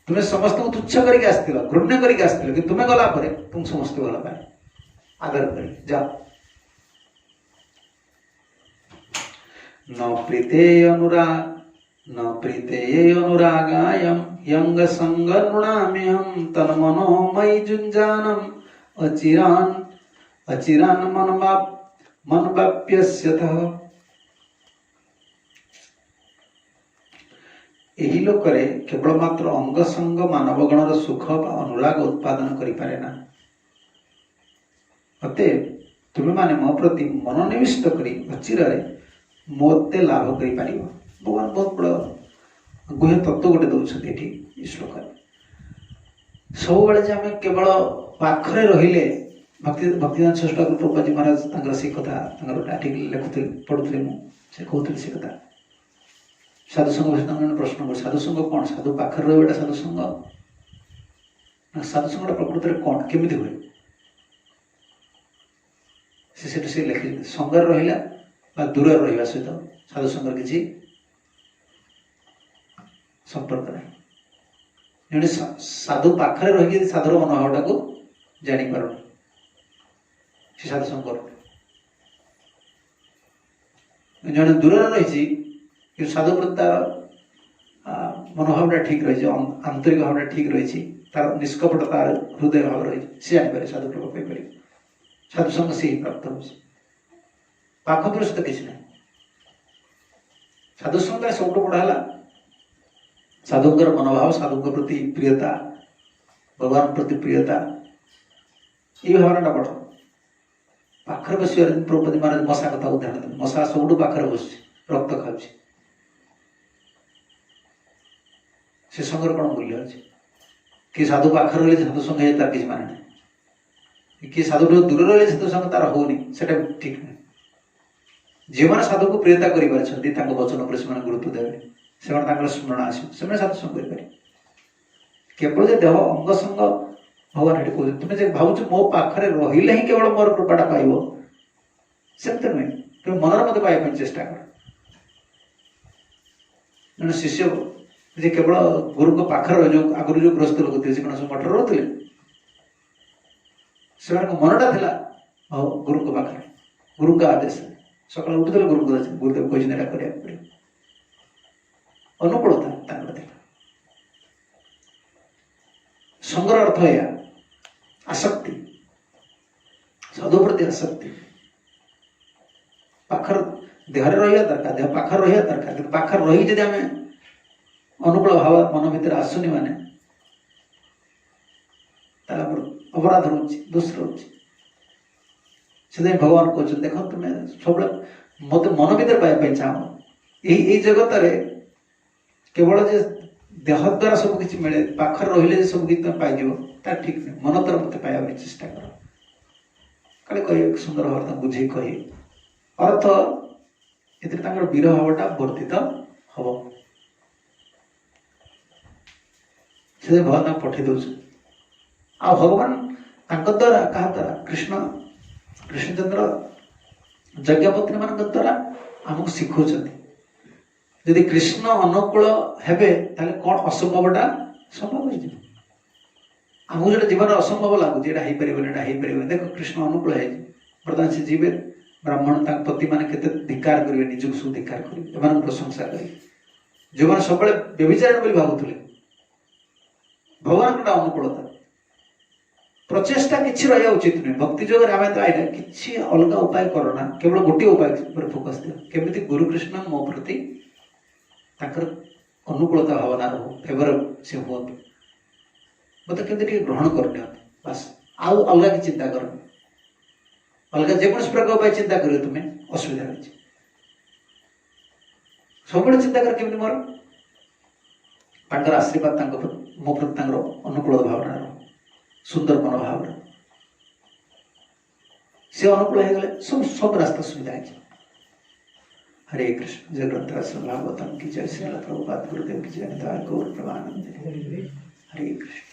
तुम्हें समस्त को तुच्छ करके आसथिल घृण्य करके आसथिल कि तुम्हें गला पर तुम समस्त भल पाए आदर कर जाओ न प्रीते अनुरागायम यंग संग नृणाम्यहम तन मनोमयी जुंजानम अचिरान मन वाप्यस्यतः यही लोकरे केवल मात्र अंग संग मानव गणर सुख अनुराग उत्पादन करिपारे ना अते तुम्हें माने मो प्रति मनोनिविष्ट करी अचिर मते लाभ करि पारिबो भगवान बहुत बड़ गुह्य तत्व गोटे दौरान ये श्लोक सब बेले आम केवल पाखरे रहिले भक्तिदान श्रेष्ठ प्रभुपाद महाराज से कथा आर्टिकल लिखुले पढ़ुले से कहते से कथा साधु संघ भाषण प्रश्न कर साधु संघ कौन साधु पाखर रहा साधु संघ ना साधु संघ प्रकृत में कौन केमी हुए से लिखि संगर रहा दूर रहा सहित साधु संघर किसी संपर्क नहीं जड़े साधु पाखरे रही साधुर मनोभावटा को जापर से साधु संघ जड़े दूर रही साधु प्रति तार मनोभावटा ठीक रही आंतरिक भावना ठीक रही तार निष्कपट तार हृदय भाव रही सी जापर साधु प्रभाव पाई साधु संघ से ही प्राप्त हो पाख दृष्टि तो किसी ना साधु संघ सब बढ़ा साधुंकर मनोभाव साधु प्रति प्रियता भगवान प्रति प्रियता ये भावना बढ़ पाखर बस प्रभुपति महाराज मशा कथा उदाहरण देते मशा सब पाखर बस रक्त खाऊ से संघर कौन मूल्य अच्छे कि साधु पाखर रही साधु संघ तार किसी माने नहीं कि साधु दूर रही साधु संघ तार होनी से ठीक नहीं जो मैंने साधु को प्रियता कर वचन पर से गुरुत्व देवे से स्मरण आसे साधु संघ कर केवल जे देह अंग संग भगवान ये कहते तुम्हें जो भावुच मो पाखे रही ही केवल मोर कृपाटा पाइब सेमती नुहे तुम मनर मत पाइबा चेष्टा कर जन शिष्य जे केवल गुरु पाखर जो आगुरी जो गृहस्थ लोग थे कौन सब मठ रोते से मनटा था गुरु पाखे गुरु का आदेश सकाल उठुते गुरु गुरुदेव कहते कराया पड़े अनुकूलता संगर अर्थ है आसक्ति साधु प्रति आसक्ति पाखर देहरे रहा दरकार देह पाखर रहा दरकार पाखर रही जब आम अनुकूल भाव मन भर आसुनी माने अपराध रोचे दोष रोचे से भगवान कहते देख तुम्हें सब मत मन भर पाइबा चाह यही जगत केवल जे देह द्वारा सब किसी मिले पाखर रही सब किसी तुम पाइज ठीक नहीं मन तर मत पाइबा चेष्टा कर काले कह सुंदर भाव बुझे कहे अर्थ ए वीर भावटा वर्धित हम से भगवान पठे दौर आ भगवान द्वारा क्या द्वारा कृष्णचंद्र यज्ञपत्नी मान द्वारा आमको शिखौ यदि कृष्ण अनुकूल हेबे ताले कौन असंभवटा संभव हो आमको जो जीवन असंभव लगुच यहाँ हो देख कृष्ण अनुकूल है बर्तमान से जीवे ब्राह्मण पति मैंने केते धिकार करेंगे निजक सब धिकार करेंगे प्रशंसा करेंगे जो मैंने सब व्यभिचारण भावुले भगवान गोटे अनुकूलता प्रचेषा किसी रहा उचित नुहे भक्ति जोग आम तो आईना कि अलग उपाय करना केवल गोटे उपाय पर फोकस दियो केमी गुरुकृष्ण मो प्रति अनुकूलता भावना रो फेवर से हूँ मत के ग्रहण कर बस आउ अलग की चिंता कर अलग जेको प्रकार उपाय चिंता कर तुम्हें असुविधा रही सब चिंता कर केमी मोर पांडर आशीर्वाद मो प्रति अनुकूल भावना सुंदर मनोभाव से अनुकूल हो गले सब रास्ता सुविधा है हरे कृष्ण जय ग्रंथ भागवतम की जय श्रील प्रभुपाद गुरुदेव की जय गौर प्रभानंद हरे कृष्ण।